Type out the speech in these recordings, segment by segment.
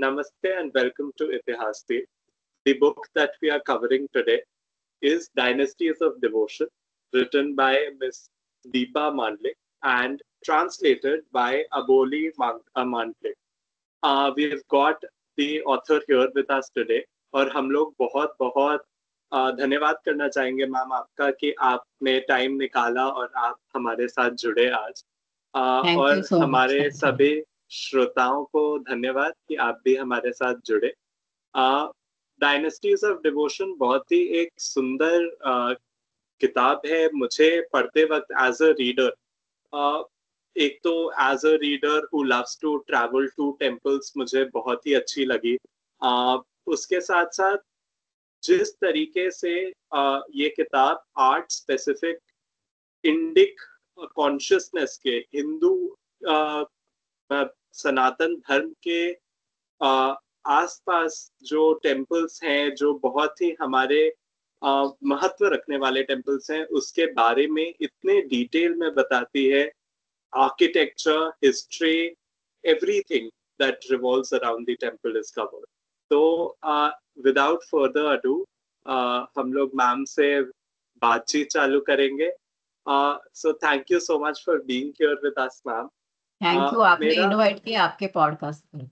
Namaste and welcome to Itihasti. The book that we are covering today is Dynasties of Devotion, written by Ms. Deepa Mandlik and translated by Aboli Mandlik. We've got the author here with us today और हम लोग बहुत बहुत धन्यवाद करना चाहेंगे ma'am आपका कि आपने टाइम निकाला और आप हमारे साथ जुड़े आज। Thank you और so much. हमारे सभी श्रोताओं को धन्यवाद कि आप भी हमारे साथ जुड़े। डायनेस्टीज ऑफ डिवोशन बहुत ही एक सुंदर किताब है। मुझे पढ़ते वक्त एज अ रीडर, एक तो as a reader who loves to travel to temples मुझे बहुत ही अच्छी लगी। उसके साथ साथ जिस तरीके से ये किताब आर्ट स्पेसिफिक इंडिक कॉन्शियसनेस के हिंदू सनातन धर्म के आसपास जो टेम्पल्स हैं, जो बहुत ही हमारे महत्व रखने वाले टेम्पल्स हैं, उसके बारे में इतने डिटेल में बताती है। Architecture, history, everything that revolves around the temple is covered. तो विदाउट फर्दर अडू हम लोग मैम से बातचीत चालू करेंगे। So thank you so much for being here with us ma'am. Thank you, आपने इनवाइट किया आपके पॉडकास्ट पर।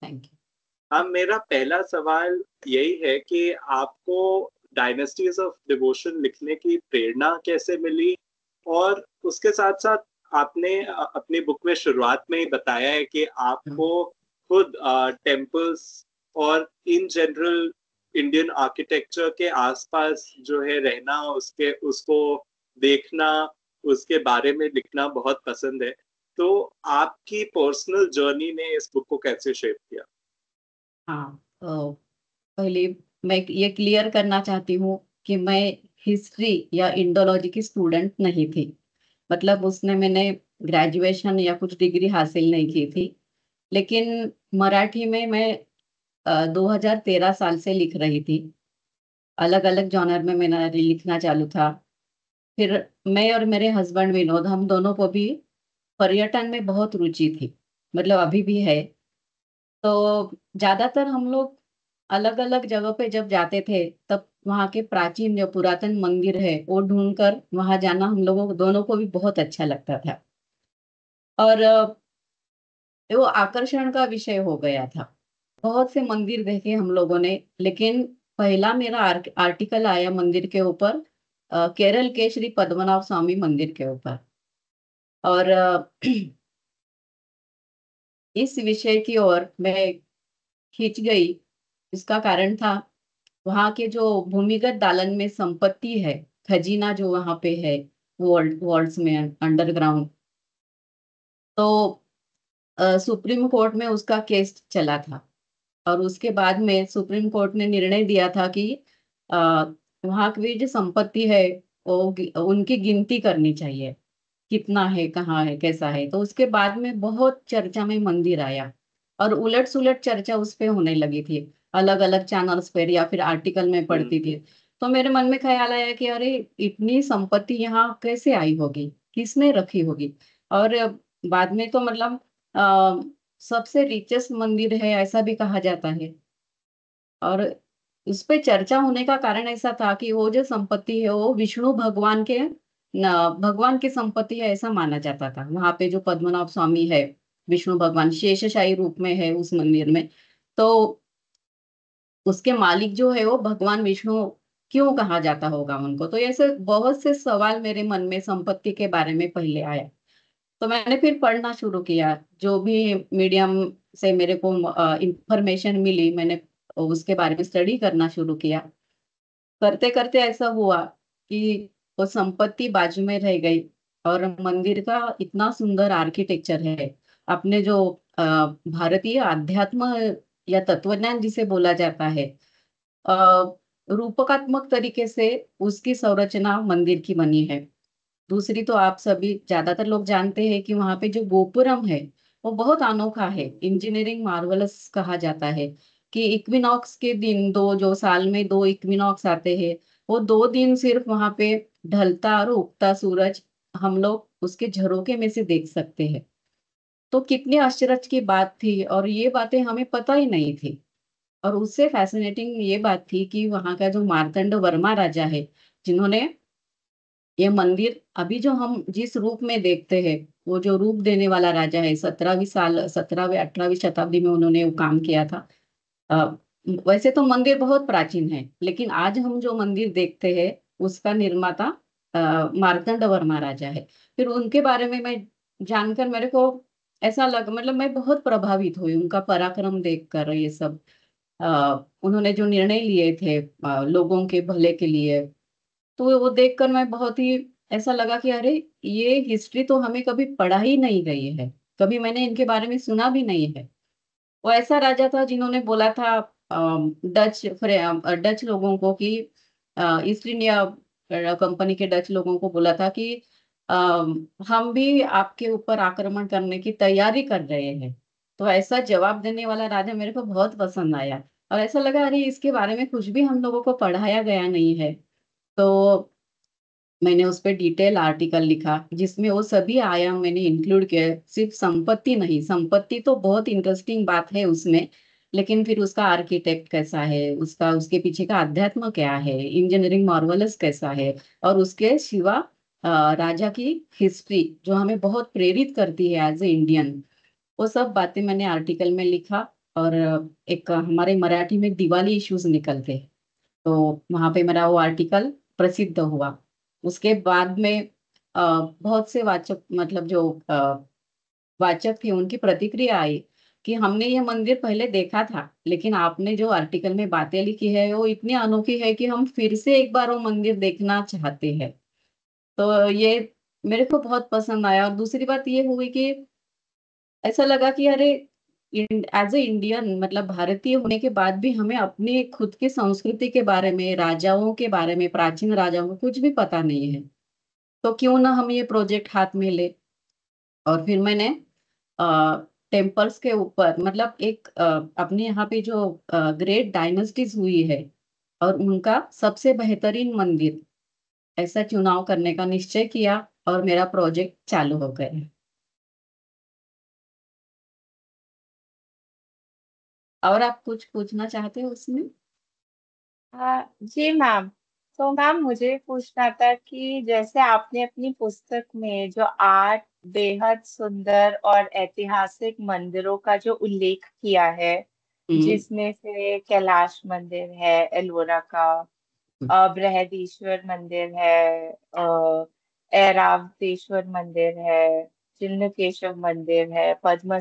Thank you. मेरा पहला सवाल यही है कि आपको डायनेस्टीज ऑफ डिवोशन लिखने की प्रेरणा कैसे मिली, और उसके साथ साथ आपने अपनी बुक में शुरुआत में ही बताया है कि आपको खुद टेम्पल्स और इन जनरल इंडियन आर्किटेक्चर के आसपास जो है रहना, उसको देखना, उसके बारे में लिखना बहुत पसंद है। तो आपकी पर्सनल जर्नी ने इस बुक को कैसे शेप किया? हाँ, तो पहले मैं ये क्लियर करना चाहती हूँ कि मैं हिस्ट्री या इंडोलॉजी की स्टूडेंट नहीं थी। मतलब उसने मैंने ग्रेजुएशन या कुछ डिग्री हासिल नहीं की थी। लेकिन मराठी में मैं 2013 साल से लिख रही थी। अलग अलग जॉनर में मैंने लिखना चालू था। फिर मैं और मेरे हस्बैंड विनोद, हम दोनों को भी पर्यटन में बहुत रुचि थी, मतलब अभी भी है। तो ज्यादातर हम लोग अलग अलग जगह पे जब जाते थे तब वहाँ के प्राचीन जो पुरातन मंदिर है वो ढूंढकर वहां जाना हम लोगों को दोनों को भी बहुत अच्छा लगता था, और वो आकर्षण का विषय हो गया था। बहुत से मंदिर देखे हम लोगों ने, लेकिन पहला मेरा आर्टिकल आया मंदिर के ऊपर, केरल के श्री पद्मनाभ स्वामी मंदिर के ऊपर। और इस विषय की ओर मैं खींच गई। इसका कारण था वहां के जो भूमिगत दालन में संपत्ति है, खजीना जो वहां पे है, वॉल्ट्स में अंडरग्राउंड। तो सुप्रीम कोर्ट में उसका केस चला था, और उसके बाद में सुप्रीम कोर्ट ने निर्णय दिया था कि वहां की जो संपत्ति है वो उनकी गिनती करनी चाहिए, कितना है, कहाँ है, कैसा है। तो उसके बाद में बहुत चर्चा में मंदिर आया, और उलट सुलट चर्चा उस पे होने लगी थी, अलग अलग चैनल्स पर या फिर आर्टिकल में पढ़ती थी। तो मेरे मन में ख्याल आया कि अरे इतनी संपत्ति यहाँ कैसे आई होगी, किसने रखी होगी। और बाद में तो मतलब सबसे रिचेस्ट मंदिर है ऐसा भी कहा जाता है। और उस पे चर्चा होने का कारण ऐसा था कि वो जो संपत्ति है वो विष्णु भगवान के भगवान की संपत्ति है ऐसा माना जाता था। वहां पे जो पद्मनाभ स्वामी है, विष्णु भगवान शेषशाही रूप में है उस मंदिर में, तो उसके मालिक जो है वो भगवान विष्णु क्यों कहा जाता होगा उनको। तो ऐसे बहुत से सवाल मेरे मन में संपत्ति के बारे में पहले आया। तो मैंने फिर पढ़ना शुरू किया, जो भी मीडियम से मेरे को इंफॉर्मेशन मिली, मैंने उसके बारे में स्टडी करना शुरू किया। करते करते ऐसा हुआ कि वो संपत्ति बाजू में रह गई, और मंदिर का इतना सुंदर आर्किटेक्चर है। अपने जो भारतीय अध्यात्म या तत्वज्ञान जिसे बोला जाता है, रूपकात्मक तरीके से उसकी संरचना मंदिर की बनी है। दूसरी तो आप सभी ज्यादातर लोग जानते हैं कि वहां पे जो गोपुरम है वो बहुत अनोखा है, इंजीनियरिंग मार्वलस कहा जाता है। कि इक्विनॉक्स के दिन, दो जो साल में दो इक्विनॉक्स आते हैं, वो 2 दिन सिर्फ वहां पे ढलता और उगता सूरज हम लोग उसके झरोके में से देख सकते हैं। तो कितनी आश्चर्य की बात थी, और ये बातें हमें पता ही नहीं थी। और उससे फैसिनेटिंग ये बात थी कि वहां का जो मार्तंड वर्मा राजा है, जिन्होंने ये मंदिर अभी जो हम जिस रूप में देखते हैं, वो जो रूप देने वाला राजा है, 17वीं 18वीं शताब्दी में उन्होंने वो काम किया था। अ, वैसे तो मंदिर बहुत प्राचीन है, लेकिन आज हम जो मंदिर देखते हैं उसका निर्माता मार्तंड वर्मा राजा है। फिर उनके बारे में मैं जानकर मेरे को ऐसा लग, मतलब मैं बहुत प्रभावित हुई उनका पराक्रम देखकर। ये सब उन्होंने जो निर्णय लिए थे लोगों के भले के लिए, तो वो देखकर मैं बहुत ही ऐसा लगा कि अरे, ये हिस्ट्री तो हमें कभी पढ़ा ही नहीं गई है, कभी मैंने इनके बारे में सुना भी नहीं है। वो ऐसा राजा था जिन्होंने बोला था डच लोगों को कि ईस्ट इंडिया कंपनी के डच लोगों को बोला था कि हम भी आपके ऊपर आक्रमण करने की तैयारी कर रहे हैं। तो ऐसा जवाब देने वाला राजा मेरे को बहुत पसंद आया, और ऐसा लगा अरे, इसके बारे में कुछ भी हम लोगों को पढ़ाया गया नहीं है। तो मैंने उस पर डिटेल आर्टिकल लिखा जिसमें वो सभी आयाम मैंने इंक्लूड किया। सिर्फ संपत्ति नहीं, संपत्ति तो बहुत इंटरेस्टिंग बात है उसमें, लेकिन फिर उसका आर्किटेक्ट कैसा है, उसका उसके पीछे का अध्यात्म क्या है, इंजीनियरिंग मार्वलस कैसा है, और उसके सिवा राजा की हिस्ट्री जो हमें बहुत प्रेरित करती है एज ए इंडियन, वो सब बातें मैंने आर्टिकल में लिखा। और एक हमारे मराठी में दिवाली इश्यूज निकलते हैं, तो वहां पे मेरा वो आर्टिकल प्रसिद्ध हुआ। उसके बाद में बहुत से वाचक, मतलब जो वाचक थे, उनकी प्रतिक्रिया आई कि हमने ये मंदिर पहले देखा था, लेकिन आपने जो आर्टिकल में बातें लिखी है वो इतनी अनोखी है कि हम फिर से एक बार वो मंदिर देखना चाहते हैं। तो ये मेरे को बहुत पसंद आया। और दूसरी बात ये हुई कि ऐसा लगा कि अरे, एज ए इंडियन, मतलब भारतीय होने के बाद भी हमें अपनी खुद की संस्कृति के बारे में, राजाओं के बारे में, प्राचीन राजाओं को कुछ भी पता नहीं है। तो क्यों ना हम ये प्रोजेक्ट हाथ में ले। और फिर मैंने टेम्पल्स के ऊपर, मतलब एक अपने यहाँ पे जो ग्रेट डायनेस्टीज हुई है और उनका सबसे बेहतरीन मंदिर, ऐसा चुनाव करने का निश्चय किया, और मेरा प्रोजेक्ट चालू हो गया। और आप कुछ पूछना चाहते हो उसमें? जी मैम। तो मैम मुझे पूछना था कि जैसे आपने अपनी पुस्तक में जो 8 बेहद सुंदर और ऐतिहासिक मंदिरों का जो उल्लेख किया है, हम्म। जिसमें से कैलाश मंदिर है एलोरा का, बृहदीश्वर मंदिर है, ऐरावतेश्वर मंदिर है, चिन्नकेशव मंदिर है, पद्म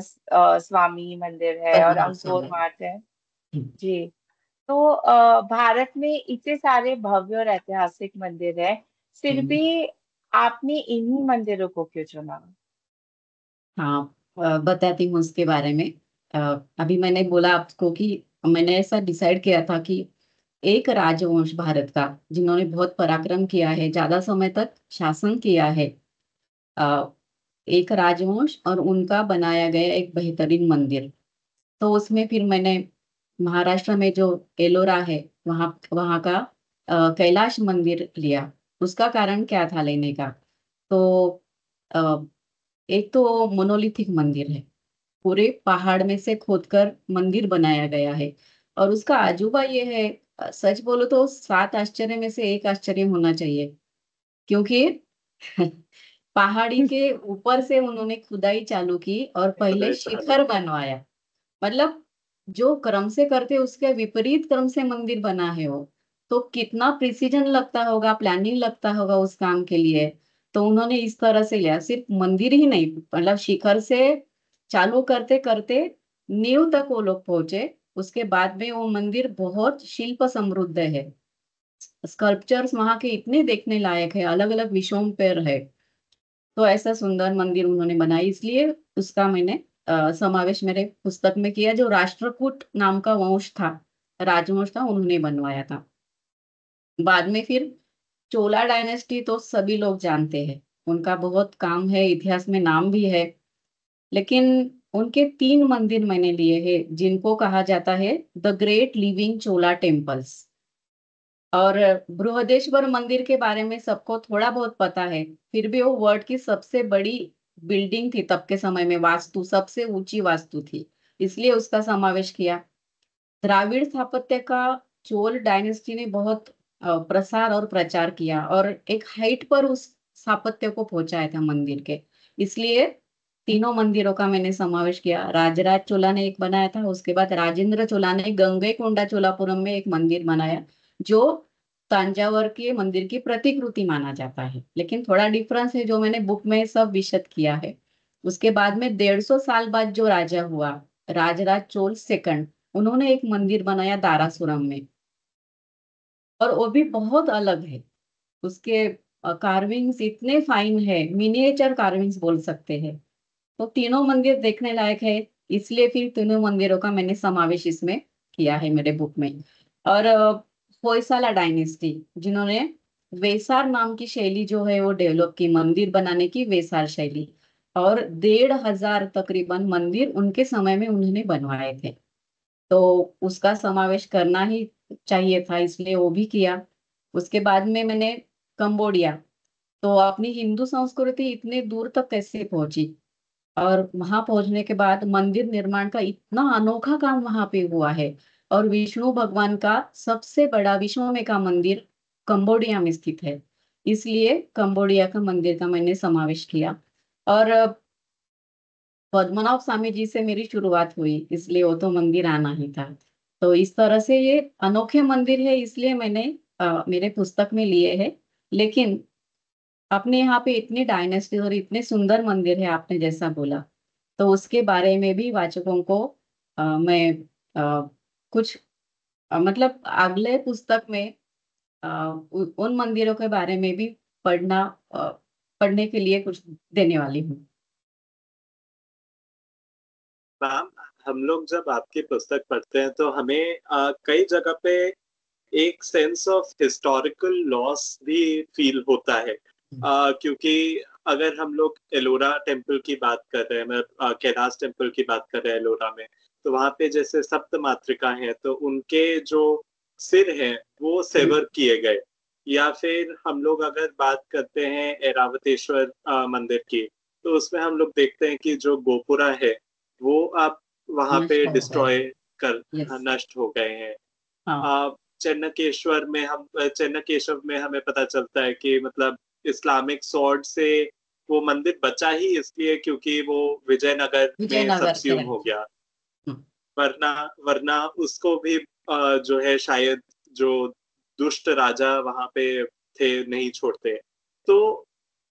स्वामी मंदिर है और अंकोर वाट है। जी। तो भारत में इतने सारे भव्य और ऐतिहासिक मंदिर है, फिर हम्म। भी आपने इन्हीं मंदिरों को क्यों चुना? हाँ, बताती हूँ उसके बारे में। अ, अभी मैंने बोला आपको कि मैंने ऐसा डिसाइड किया था कि एक राजवंश भारत का, जिन्होंने बहुत पराक्रम किया है, ज्यादा समय तक शासन किया है, अ, एक राजवंश और उनका बनाया गया एक बेहतरीन मंदिर। तो उसमें फिर मैंने महाराष्ट्र में जो एलोरा है, वहाँ वहाँ का कैलाश मंदिर लिया। उसका कारण क्या था लेने का? तो अ, एक तो मोनोलिथिक मंदिर है, पूरे पहाड़ में से खोदकर मंदिर बनाया गया है। और उसका अजूबा ये है, सच बोलो तो 7 आश्चर्य में से एक आश्चर्य होना चाहिए, क्योंकि पहाड़ी के ऊपर से उन्होंने खुदाई चालू की और पहले खुदाई चालू शिखर की। बनवाया। मतलब जो क्रम से करते उसके विपरीत क्रम से मंदिर बना है वो। तो कितना प्रिसीजन लगता होगा, प्लानिंग लगता होगा उस काम के लिए। तो उन्होंने इस तरह से लिया, सिर्फ मंदिर ही नहीं, मतलब शिखर से चालू करते करते नींव तक वो लोग पहुंचे। उसके बाद में वो मंदिर बहुत शिल्प समृद्ध है। स्कल्पचर्स वहां के इतने देखने लायक है, अलग अलग विषयों पर है। तो ऐसा सुंदर मंदिर उन्होंने बनाई, इसलिए उसका मैंने समावेश मेरे पुस्तक में किया। जो राष्ट्रकूट नाम का वंश था, राजवंश था, उन्होंने बनवाया था। बाद में फिर चोला डायनेस्टी तो सभी लोग जानते हैं, उनका बहुत काम है, इतिहास में नाम भी है। लेकिन उनके 3 मंदिर मैंने लिए हैं जिनको कहा जाता है the great living Chola temples. और बृहदेश्वर मंदिर के बारे में सबको थोड़ा बहुत पता है, फिर भी वो वर्ल्ड की सबसे बड़ी बिल्डिंग थी तब के समय में, वास्तु सबसे ऊंची वास्तु थी, इसलिए उसका समावेश किया। द्राविड़ स्थापत्य का चोल डायनेस्टी ने बहुत प्रसार और प्रचार किया और एक हाइट पर उस स्थापत्य को पहुंचाया था मंदिर के, इसलिए तीनों मंदिरों का मैंने समावेश किया। राजराज चोला ने एक बनाया था, उसके बाद राजेंद्र चोला ने गंगईकोंडा चोलापुरम में एक मंदिर बनाया, जो तंजावर के मंदिर की प्रतिकृति माना जाता है, लेकिन थोड़ा डिफरेंस है जो मैंने बुक में सब विशद किया है। उसके बाद में 150 साल बाद जो राजा हुआ, राजराज चोल सेकंड, उन्होंने एक मंदिर बनाया दारासुरम में, और वो भी बहुत अलग है। उसके कार्विंग्स इतने फाइन है, मिनिएचर कार्विंग्स बोल सकते हैं। तो तीनों मंदिर देखने लायक है, इसलिए फिर तीनों मंदिरों का मैंने समावेश इसमें किया है मेरे बुक में। और होयसाला डायनेस्टी, जिन्होंने वेसार नाम की शैली जो है वो डेवलप की, मंदिर बनाने की वेसार शैली, और 1,500 तकरीबन मंदिर उनके समय में उन्होंने बनवाए थे, तो उसका समावेश करना ही चाहिए था, इसलिए वो भी किया। उसके बाद में मैंने कंबोडिया, तो अपनी हिंदू संस्कृति इतने दूर तक कैसे पहुंची, और वहां पहुंचने के बाद मंदिर निर्माण का इतना अनोखा काम वहां पे हुआ है, और विष्णु भगवान का सबसे बड़ा विश्व में का मंदिर कंबोडिया में स्थित है, इसलिए कंबोडिया का मंदिर का मैंने समावेश किया। और पद्मनाभ स्वामी जी से मेरी शुरुआत हुई, इसलिए वो तो मंदिर आना ही था। तो इस तरह से ये अनोखे मंदिर है, इसलिए मैंने मेरे पुस्तक में लिए हैं। लेकिन अपने यहाँ पे इतनी डायनेस्टी और इतने सुंदर मंदिर है, आपने जैसा बोला, तो उसके बारे में भी वाचकों को मैं कुछ मतलब अगले पुस्तक में उन मंदिरों के बारे में भी पढ़ना अ, पढ़ने के लिए कुछ देने वाली हूँ। मैम, हम लोग जब आपकी पुस्तक पढ़ते हैं तो हमें कई जगह पे एक सेंस ऑफ हिस्टोरिकल लॉस भी फील होता है, क्योंकि अगर हम लोग एलोरा टेम्पल की बात कर रहे हैं, मैं कैलाश टेम्पल की बात कर रहे हैं एलोरा में, तो वहां पे जैसे सप्त मातृका हैं तो उनके जो सिर हैं वो सेवर किए गए। या फिर हम लोग अगर बात करते हैं ऐरावतेश्वर मंदिर की, तो उसमें हम लोग देखते हैं कि जो गोपुरा है वो आप वहां पे नष्ट हो गए। डिस्ट्रॉय कर यस। नष्ट हो गए हैं। हाँ। चन्नकेश्वर में हमें पता चलता है कि मतलब इस्लामिक सॉर्ड से वो मंदिर बचा ही इसलिए क्योंकि वो विजयनगर में विजयनगर, सबस्यूम हो करेक्ट। गया। वरना वरना उसको भी जो है शायद जो दुष्ट राजा वहां पे थे नहीं छोड़ते। तो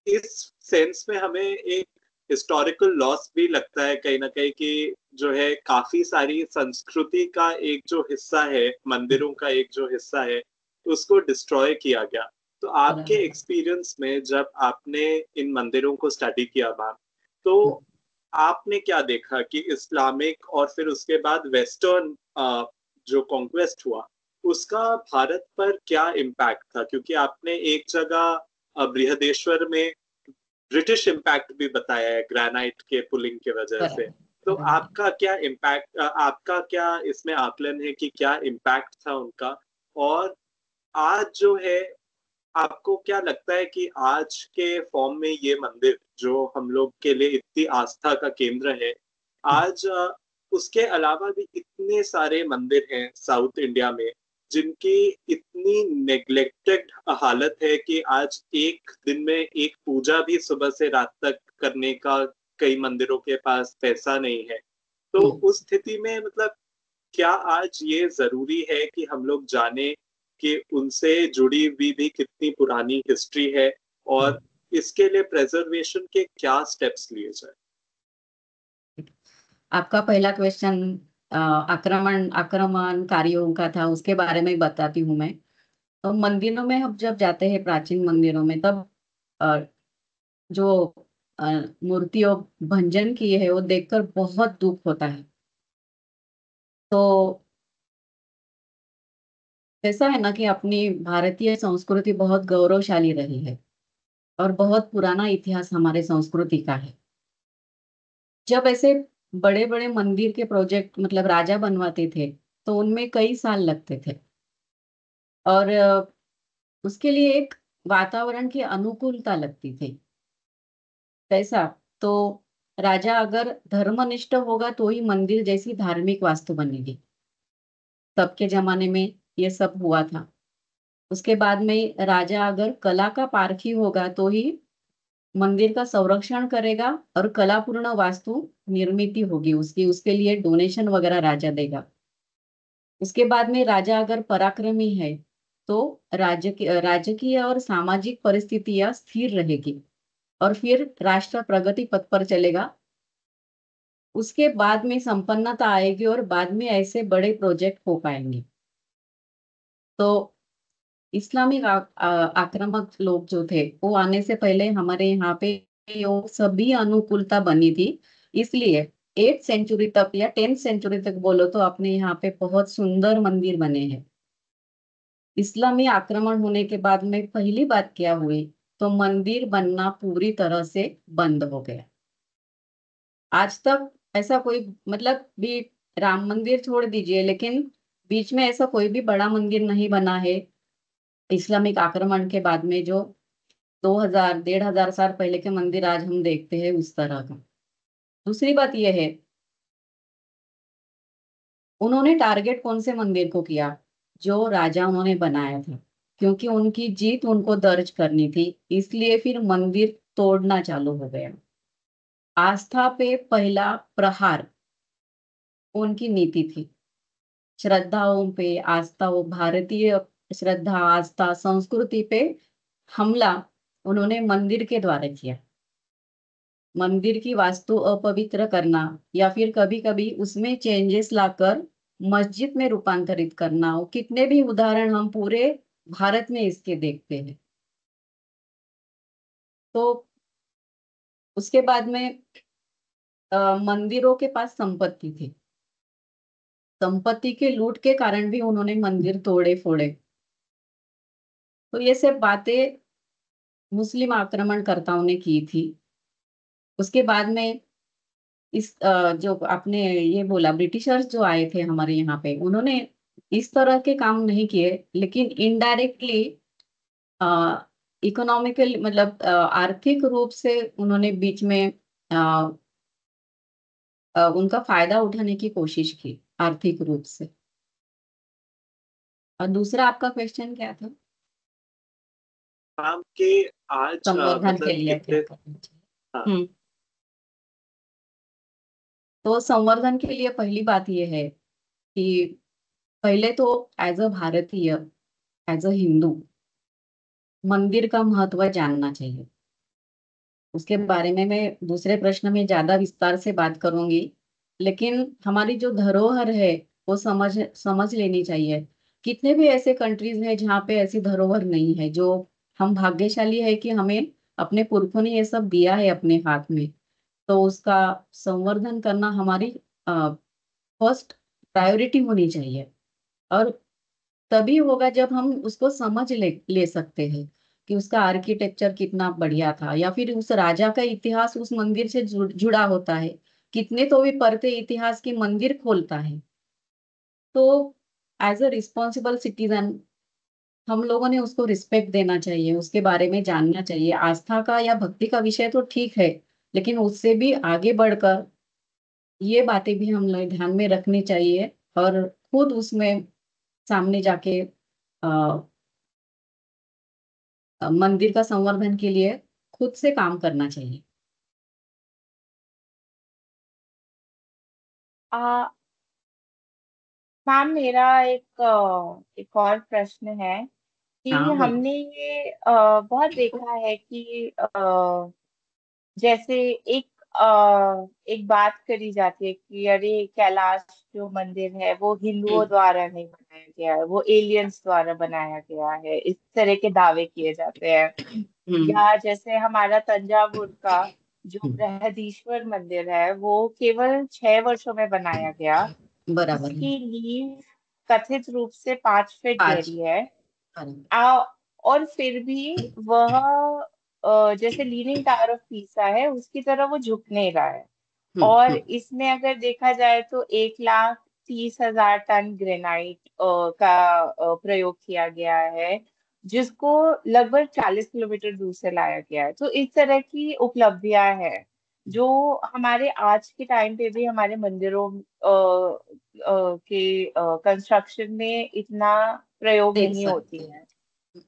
इस सेंस में हमें एक हिस्टोरिकल लॉस भी लगता है कहीं ना कहीं कि जो है काफी सारी संस्कृति का एक जो हिस्सा है, मंदिरों का एक जो हिस्सा है, उसको डिस्ट्रॉय किया गया। तो आपके बराबर। एक्सपीरियंस में जब आपने इन मंदिरों को स्टडी किया मैम, तो आपने क्या देखा कि इस्लामिक और फिर उसके बाद वेस्टर्न जो कॉन्क्वेस्ट हुआ उसका भारत पर क्या इम्पैक्ट था? क्योंकि आपने एक जगह बृहदेश्वर में ब्रिटिश इम्पैक्ट भी बताया है ग्रेनाइट के पुलिंग के वजह से। बराबर। तो बराबर। आपका क्या इसमें आकलन है कि क्या इम्पैक्ट था उनका? और आज जो है, आपको क्या लगता है कि आज के फॉर्म में ये मंदिर जो हम लोग के लिए इतनी आस्था का केंद्र है, आज उसके अलावा भी इतने सारे मंदिर हैं साउथ इंडिया में जिनकी इतनी नेग्लेक्टेड हालत है कि आज एक दिन में एक पूजा भी सुबह से रात तक करने का कई मंदिरों के पास पैसा नहीं है। तो उस स्थिति में मतलब क्या आज ये जरूरी है कि हम लोग जाने कि उनसे जुड़ी हुई भी कितनी पुरानी हिस्ट्री है, और इसके लिए प्रेजर्वेशन के क्या स्टेप्स लिए जाए? आपका पहला क्वेश्चन आक्रमणकारियों का था, उसके बारे में बताती हूँ मैं। तो मंदिरों में हम जब जाते हैं, प्राचीन मंदिरों में, तब अ, जो अ, मूर्तियों भंजन की है वो देखकर बहुत दुख होता है। तो ऐसा है ना कि अपनी भारतीय संस्कृति बहुत गौरवशाली रही है, और बहुत पुराना इतिहास हमारे संस्कृति का है। जब ऐसे बड़े बड़े मंदिर के प्रोजेक्ट मतलब राजा बनवाते थे, तो उनमें कई साल लगते थे, और उसके लिए एक वातावरण की अनुकूलता लगती थी। कैसा? तो राजा अगर धर्मनिष्ठ होगा तो ही मंदिर जैसी धार्मिक वास्तु बनेगी। तब के जमाने में ये सब हुआ था। उसके बाद में राजा अगर कला का पारखी होगा तो ही मंदिर का संरक्षण करेगा और कलापूर्ण वास्तु निर्मित होगी उसकी, उसके लिए डोनेशन वगैरह राजा देगा। उसके बाद में राजा अगर पराक्रमी है तो राजकीय और सामाजिक परिस्थितियां स्थिर रहेगी और फिर राष्ट्र प्रगति पथ पर चलेगा। उसके बाद में संपन्नता आएगी और बाद में ऐसे बड़े प्रोजेक्ट हो पाएंगे। तो इस्लामिक आक्रामक लोग जो थे वो आने से पहले हमारे यहाँ पे ये सभी अनुकूलता बनी थी। इसलिए 8th सेंचुरी तक या 10th सेंचुरी तक बोलो तो अपने यहाँ पे बहुत सुंदर मंदिर बने हैं। इस्लामी आक्रमण होने के बाद में पहली बात क्या हुई, तो मंदिर बनना पूरी तरह से बंद हो गया। आज तक ऐसा कोई मतलब भी, राम मंदिर छोड़ दीजिए, लेकिन बीच में ऐसा कोई भी बड़ा मंदिर नहीं बना है इस्लामिक आक्रमण के बाद में जो 2000 1500 साल पहले के मंदिर आज हम देखते हैं उस तरह का। दूसरी बात यह है, उन्होंने टारगेट कौन से मंदिर को किया, जो राजा उन्होंने बनाया था, क्योंकि उनकी जीत उनको दर्ज करनी थी, इसलिए फिर मंदिर तोड़ना चालू हो गया। आस्था पे पहला प्रहार उनकी नीति थी। श्रद्धाओं पे आस्थाओं, भारतीय श्रद्धा आस्था संस्कृति पे हमला उन्होंने मंदिर के द्वारा किया। मंदिर की वास्तु अपवित्र करना या फिर कभी कभी उसमें चेंजेस लाकर मस्जिद में रूपांतरित करना, और कितने भी उदाहरण हम पूरे भारत में इसके देखते हैं। तो उसके बाद में मंदिरों के पास संपत्ति थी, संपत्ति के लूट के कारण भी उन्होंने मंदिर तोड़े फोड़े। तो ये सब बातें मुस्लिम आक्रमणकर्ताओं ने की थी। उसके बाद में इस जो आपने ये बोला, ब्रिटिशर्स जो आए थे हमारे यहाँ पे, उन्होंने इस तरह के काम नहीं किए, लेकिन इनडायरेक्टली इकोनॉमिकल मतलब आर्थिक रूप से उन्होंने बीच में उनका फायदा उठाने की कोशिश की आर्थिक रूप से। और दूसरा आपका क्वेश्चन क्या था? काम के आज संवर्धन के मतलब लिए क्या कितने। करना चाहिए? हाँ। तो संवर्धन के लिए पहली बात यह है कि पहले तो एज अ भारतीय, एज अ हिंदू, मंदिर का महत्व जानना चाहिए। उसके बारे में मैं दूसरे प्रश्न में ज्यादा विस्तार से बात करूंगी, लेकिन हमारी जो धरोहर है वो समझ लेनी चाहिए। कितने भी ऐसे कंट्रीज हैं जहाँ पे ऐसी धरोहर नहीं है, जो हम भाग्यशाली है कि हमें अपने पुरखों ने ये सब दिया है अपने हाथ में। तो उसका संवर्धन करना हमारी फर्स्ट प्रायोरिटी होनी चाहिए। और तभी होगा जब हम उसको समझ ले सकते हैं कि उसका आर्किटेक्चर कितना बढ़िया था, या फिर उस राजा का इतिहास उस मंदिर से जुड़ा होता है। कितने तो भी पढ़ते इतिहास की मंदिर खोलता है। तो एज अ रिस्पॉन्सिबल सिटीजन हम लोगों ने उसको रिस्पेक्ट देना चाहिए, उसके बारे में जानना चाहिए। आस्था का या भक्ति का विषय तो ठीक है, लेकिन उससे भी आगे बढ़कर ये बातें भी हम लोग ध्यान में रखनी चाहिए और खुद उसमें सामने जाके मंदिर का संवर्धन के लिए खुद से काम करना चाहिए। आ, मैम मेरा एक और प्रश्न है कि हाँ बोलो। हमने ये बहुत देखा है कि जैसे एक एक बात करी जाती है कि अरे कैलाश जो मंदिर है वो हिंदुओं हम्म, द्वारा नहीं बनाया गया है, वो एलियंस द्वारा बनाया गया है, इस तरह के दावे किए जाते हैं। हम्म, या जैसे हमारा तंजावुर का जो हम्म, बृहदीश्वर मंदिर है वो केवल 6 वर्षों में बनाया गया। बराबर है। उसकी नींव कथित रूप से 5 फीट आज गहरी है। बराबर। और फिर भी वह जैसे लीनिंग टावर ऑफ पीसा है उसकी तरह वो झुक नहीं रहा है। हम्म, और इसमें अगर देखा जाए तो 1,30,000 टन ग्रेनाइट का प्रयोग किया गया है, जिसको लगभग 40 किलोमीटर दूर से लाया गया है। तो इस तरह की उपलब्धियां हैं। जो हमारे आज के टाइम पे भी हमारे मंदिरों के कंस्ट्रक्शन में इतना प्रयोग देख नहीं सकते होती है। हैं,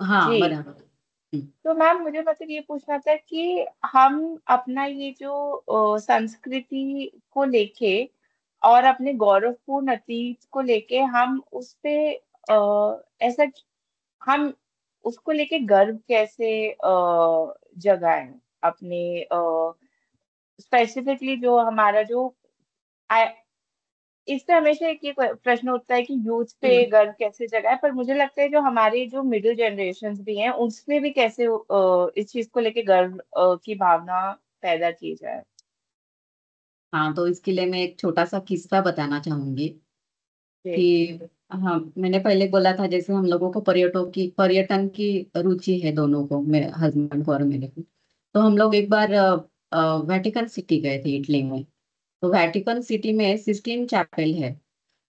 हाँ जी। बराबर। हम्म, तो मैम मुझे मतलब ये पूछना था कि हम अपना ये जो संस्कृति को लेके और अपने गौरवपूर्ण अतीत को लेके हम उस पे ऐसा हम उसको लेके गर्व कैसे जगाएं अपने स्पेसिफिकली जो हमारा जो आ- इस पे हमेशा एक ये प्रश्न उठता है कि यूथ पे हम्म। गर्व कैसे जगाए, पर मुझे लगता है जो हमारे जो मिडिल जनरेशन भी हैं उसमें भी कैसे इस चीज को लेके गर्व की भावना पैदा की जाए। हाँ, तो इसके लिए मैं एक छोटा सा किस्सा बताना चाहूंगी जी। कि हाँ, मैंने पहले बोला था जैसे हम लोगों को पर्यटन की रुचि है, दोनों को, मेरे हस्बैंड को और मेरे को। तो हम लोग एक बार वेटिकन सिटी गए थे, इटली में। तो वेटिकन सिटी में सिस्टीन चैपल है,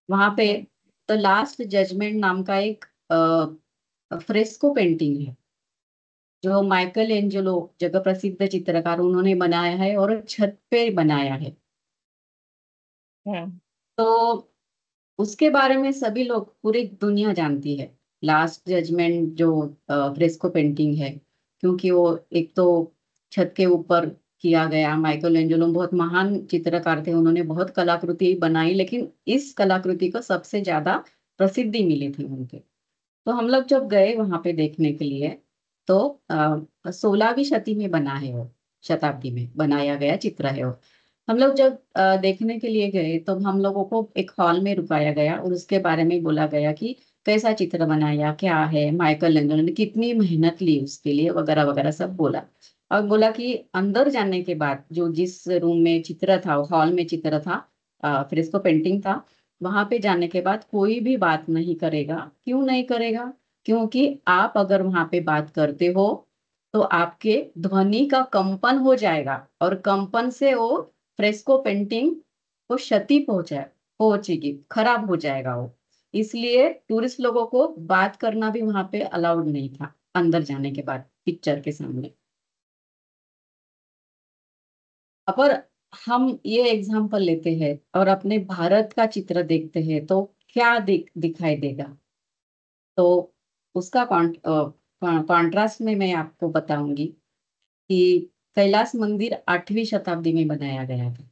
वहां पे हम्म। द लास्ट जजमेंट नाम का एक फ्रेस्को पेंटिंग है, जो माइकल एंजेलो, जगह प्रसिद्ध चित्रकार, उन्होंने बनाया है और छत पे बनाया है। हम्म। तो उसके बारे में सभी लोग, पूरी दुनिया जानती है, लास्ट जजमेंट जो फ्रेस्को पेंटिंग है। क्योंकि वो एक तो छत के ऊपर किया गया, माइकल एंजेलो बहुत महान चित्रकार थे, उन्होंने बहुत कलाकृति बनाई, लेकिन इस कलाकृति को सबसे ज्यादा प्रसिद्धि मिली थी उनके। तो हम लोग जब गए वहां पे देखने के लिए, तो 16वीं शती में बना है वो, शताब्दी में बनाया गया चित्र है वो। हम लोग जब देखने के लिए गए, तो हम लोगों को एक हॉल में रुकाया गया और उसके बारे में बोला गया कि कैसा चित्र बनाया, क्या है, माइकल एंजेलो ने कितनी मेहनत ली उसके लिए, वगैरह वगैरह सब बोला। और बोला कि अंदर जाने के बाद, जो जिस रूम में चित्र था, हॉल में चित्र था, फ्रेस्को पेंटिंग था, वहां पे जाने के बाद कोई भी बात नहीं करेगा। क्यों नहीं करेगा? क्योंकि आप अगर वहां पे बात करते हो तो आपके ध्वनि का कंपन हो जाएगा, और कंपन से वो फ्रेस्को पेंटिंग को क्षति पहुंचेगी, खराब हो जाएगा वो। इसलिए टूरिस्ट लोगों को बात करना भी वहां पे अलाउड नहीं था, अंदर जाने के बाद पिक्चर के सामने। अगर हम ये एग्जाम्पल लेते हैं और अपने भारत का चित्र देखते हैं, तो क्या दिखाई देगा? तो उसका कॉन्ट्रास्ट में मैं आपको बताऊंगी कि कैलाश मंदिर 8वीं शताब्दी में बनाया गया था।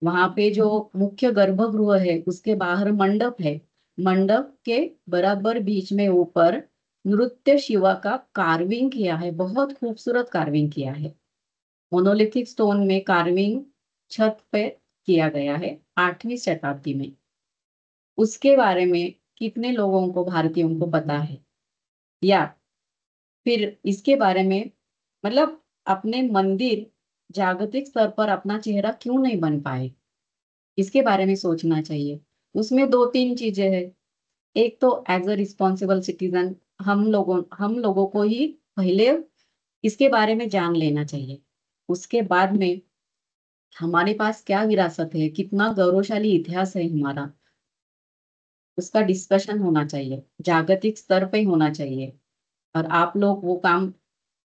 वहां पे जो मुख्य गर्भगृह है, उसके बाहर मंडप है। मंडप के बराबर बीच में ऊपर नृत्य शिवा का कार्विंग किया है, बहुत खूबसूरत कार्विंग किया है। मोनोलिथिक स्टोन में कार्विंग छत पे किया गया है, 8वीं शताब्दी में। उसके बारे में कितने लोगों को, भारतीयों को पता है? या फिर इसके बारे में, मतलब अपने मंदिर जागतिक स्तर पर अपना चेहरा क्यों नहीं बन पाए, इसके बारे में सोचना चाहिए। उसमें दो तीन चीजें हैं। एक तो एज अ रिस्पॉन्सिबल सिटीजन, हम लोगों को ही पहले इसके बारे में जान लेना चाहिए। उसके बाद में हमारे पास क्या विरासत है, कितना गौरवशाली इतिहास है हमारा, उसका डिस्कशन होना चाहिए, जागतिक स्तर पे होना चाहिए। और आप लोग वो काम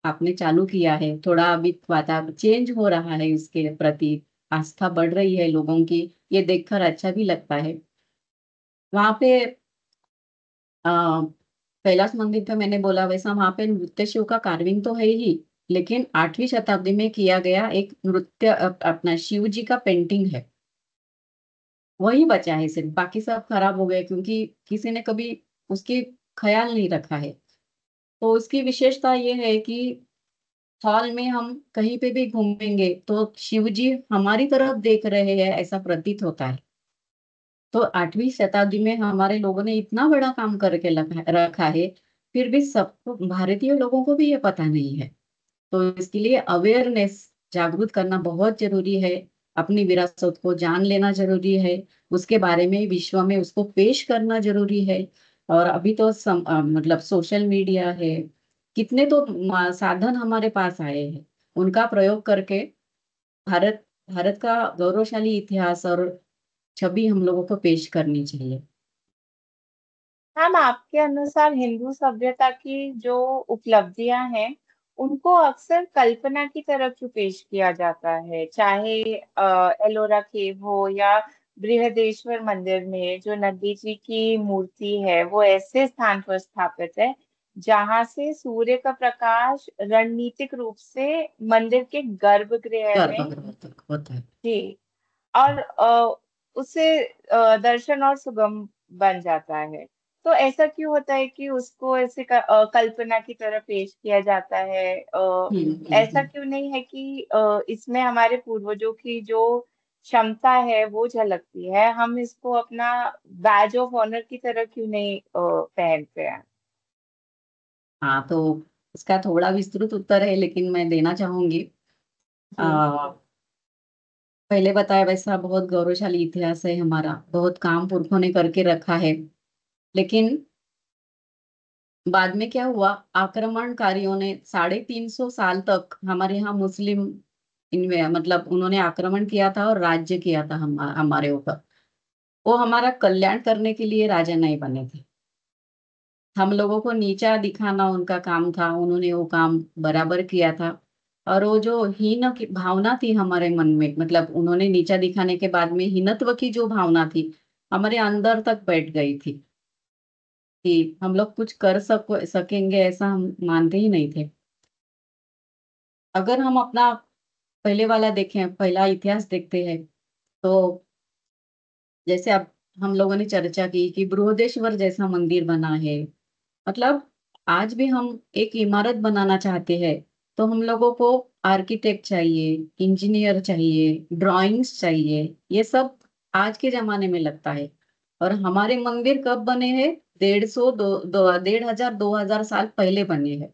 आपने चालू किया है, थोड़ा अभी वातावरण चेंज हो रहा है, उसके प्रति आस्था बढ़ रही है लोगों की, ये देखकर अच्छा भी लगता है। वहां पे आ, कैलाश मंदिर पे मैंने बोला वैसा, वहां पे नृत्य शिव का कार्विंग तो है ही, लेकिन 8वीं शताब्दी में किया गया एक नृत्य अपना शिव जी का पेंटिंग है, वही बचा है सिर्फ, बाकी सब खराब हो गए, क्योंकि किसी ने कभी उसकी ख्याल नहीं रखा है। तो उसकी विशेषता ये है कि हॉल में हम कहीं पे भी घूमेंगे तो शिव जी हमारी तरफ देख रहे हैं, ऐसा प्रतीत होता है। तो 8वीं शताब्दी में हमारे लोगों ने इतना बड़ा काम करके रखा है, फिर भी सबको, भारतीय लोगों को भी ये पता नहीं है। तो इसके लिए अवेयरनेस, जागरूक करना बहुत जरूरी है। अपनी विरासत को जान लेना जरूरी है, उसके बारे में विश्व में उसको पेश करना जरूरी है। और अभी तो मतलब सोशल मीडिया है, कितने तो साधन हमारे पास आए हैं, उनका प्रयोग करके भारत भारत का गौरवशाली इतिहास और छवि हम लोगों को पेश करनी चाहिए। मैम आपके अनुसार हिंदू सभ्यता की जो उपलब्धियां हैं उनको अक्सर कल्पना की तरफ जो पेश किया जाता है, चाहे एलोरा केव हो या बृहदेश्वर मंदिर में जो नंदी जी की मूर्ति है, वो ऐसे स्थान पर स्थापित है जहां से सूर्य का प्रकाश रणनीतिक रूप से मंदिर के गर्भगृह में, गर्भगृह तक होता है। जी, और उससे दर्शन और सुगम बन जाता है। तो ऐसा क्यों होता है कि उसको ऐसे कल्पना की तरह पेश किया जाता है? ऐसा हम्म। क्यों नहीं है कि इसमें हमारे पूर्वजों की जो क्षमता है वो झलकती है? हम इसको अपना बैज ऑफ ऑनर की तरह क्यों नहीं पहनते हैं? हाँ, तो इसका थोड़ा विस्तृत उत्तर है, लेकिन मैं देना चाहूंगी। जी। पहले बताया वैसा बहुत गौरवशाली इतिहास है हमारा, बहुत काम पुरखों ने करके रखा है। लेकिन बाद में क्या हुआ, आक्रमणकारियों ने 350 साल तक हमारे यहाँ मुस्लिम इनमें मतलब उन्होंने आक्रमण किया था और राज्य किया था हमारे ऊपर। वो हमारा कल्याण करने के लिए राजा नहीं बने थे, हम लोगों को नीचा दिखाना उनका काम था। उन्होंने वो काम बराबर किया था। और वो जो हीन की भावना थी हमारे मन में, मतलब उन्होंने नीचा दिखाने के बाद में हीनत्व की जो भावना थी हमारे अंदर तक बैठ गई थी कि हम लोग कुछ कर सकेंगे, ऐसा हम मानते ही नहीं थे। अगर हम अपना पहले वाला देखें, पहला इतिहास देखते हैं, तो जैसे अब हम लोगों ने चर्चा की कि बृहदेश्वर जैसा मंदिर बना है। मतलब आज भी हम एक इमारत बनाना चाहते हैं तो हम लोगों को आर्किटेक्ट चाहिए, इंजीनियर चाहिए, ड्राइंग्स चाहिए, ये सब आज के जमाने में लगता है। और हमारे मंदिर कब बने हैं? 1,500 2,000 2000 साल पहले बने हैं।